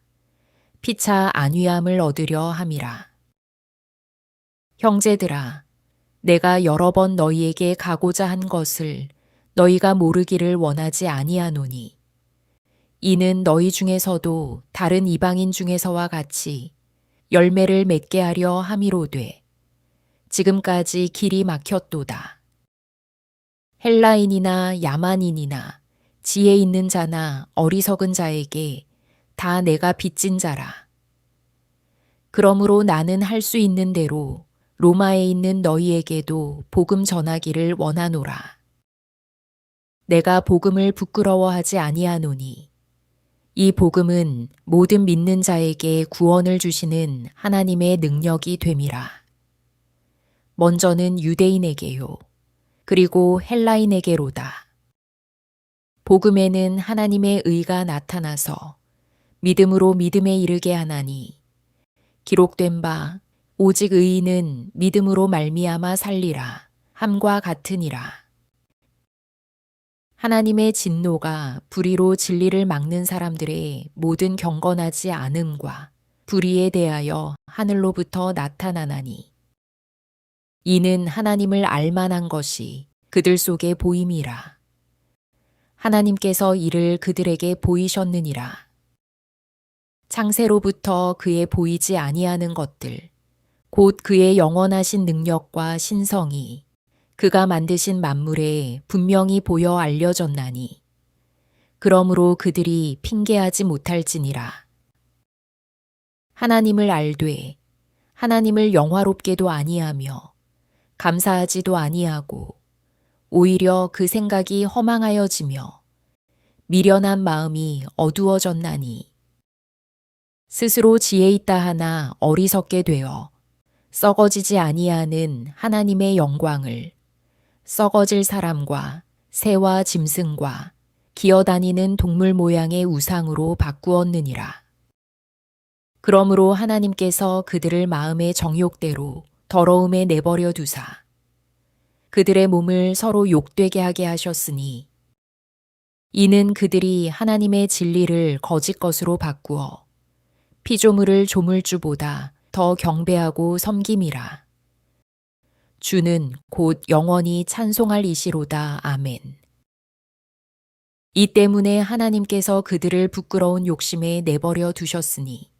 피차 안위함을 얻으려 함이라. 형제들아, 내가 여러 번 너희에게 가고자 한 것을 너희가 모르기를 원하지 아니하노니 이는 너희 중에서도 다른 이방인 중에서와 같이 열매를 맺게 하려 함이로되 지금까지 길이 막혔도다. 헬라인이나 야만인이나 지혜 있는 자나 어리석은 자에게 다 내가 빚진 자라. 그러므로 나는 할 수 있는 대로 로마에 있는 너희에게도 복음 전하기를 원하노라. 내가 복음을 부끄러워하지 아니하노니 이 복음은 모든 믿는 자에게 구원을 주시는 하나님의 능력이 됨이라. 먼저는 유대인에게요. 그리고 헬라인에게로다. 복음에는 하나님의 의가 나타나서 믿음으로 믿음에 이르게 하나니 기록된 바 오직 의인은 믿음으로 말미암아 살리라 함과 같으니라. 하나님의 진노가 불의로 진리를 막는 사람들의 모든 경건하지 않음과 불의에 대하여 하늘로부터 나타나나니 이는 하나님을 알만한 것이 그들 속에 보임이라. 하나님께서 이를 그들에게 보이셨느니라. 창세로부터 그의 보이지 아니하는 것들, 곧 그의 영원하신 능력과 신성이 그가 만드신 만물에 분명히 보여 알려졌나니, 그러므로 그들이 핑계하지 못할지니라. 하나님을 알되 하나님을 영화롭게도 아니하며 감사하지도 아니하고 오히려 그 생각이 허망하여지며 미련한 마음이 어두워졌나니, 스스로 지혜 있다 하나 어리석게 되어 썩어지지 아니하는 하나님의 영광을 썩어질 사람과 새와 짐승과 기어다니는 동물 모양의 우상으로 바꾸었느니라. 그러므로 하나님께서 그들을 마음의 정욕대로 더러움에 내버려 두사 그들의 몸을 서로 욕되게 하게 하셨으니, 이는 그들이 하나님의 진리를 거짓 것으로 바꾸어 피조물을 조물주보다 더 경배하고 섬김이라. 주는 곧 영원히 찬송할 이시로다. 아멘. 이 때문에 하나님께서 그들을 부끄러운 욕심에 내버려 두셨으니,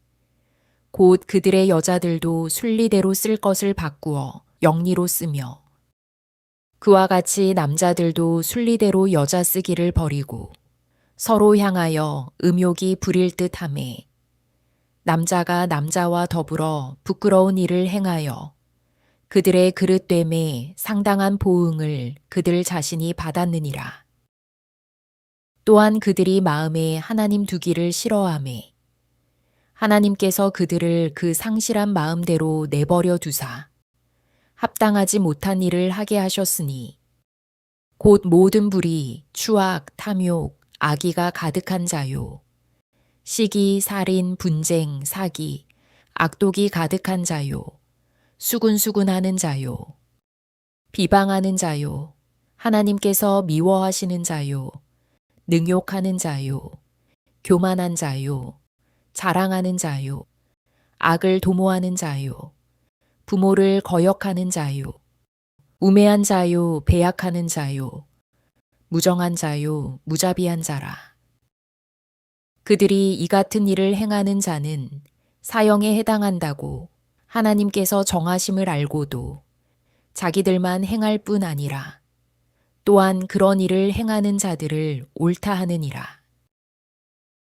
곧 그들의 여자들도 순리대로 쓸 것을 바꾸어 영리로 쓰며, 그와 같이 남자들도 순리대로 여자 쓰기를 버리고 서로 향하여 음욕이 부릴 듯하매, 남자가 남자와 더불어 부끄러운 일을 행하여 그들의 그릇됨에 상당한 보응을 그들 자신이 받았느니라. 또한 그들이 마음에 하나님 두기를 싫어하매 하나님께서 그들을 그 상실한 마음대로 내버려 두사 합당하지 못한 일을 하게 하셨으니, 곧 모든 불의, 추악, 탐욕, 악의가 가득한 자요, 시기, 살인, 분쟁, 사기, 악독이 가득한 자요, 수군수군하는 자요, 비방하는 자요, 하나님께서 미워하시는 자요, 능욕하는 자요, 교만한 자요, 자랑하는 자요, 악을 도모하는 자요, 부모를 거역하는 자요, 우매한 자요, 배약하는 자요, 무정한 자요, 무자비한 자라. 그들이 이 같은 일을 행하는 자는 사형에 해당한다고 하나님께서 정하심을 알고도 자기들만 행할 뿐 아니라 또한 그런 일을 행하는 자들을 옳다 하느니라.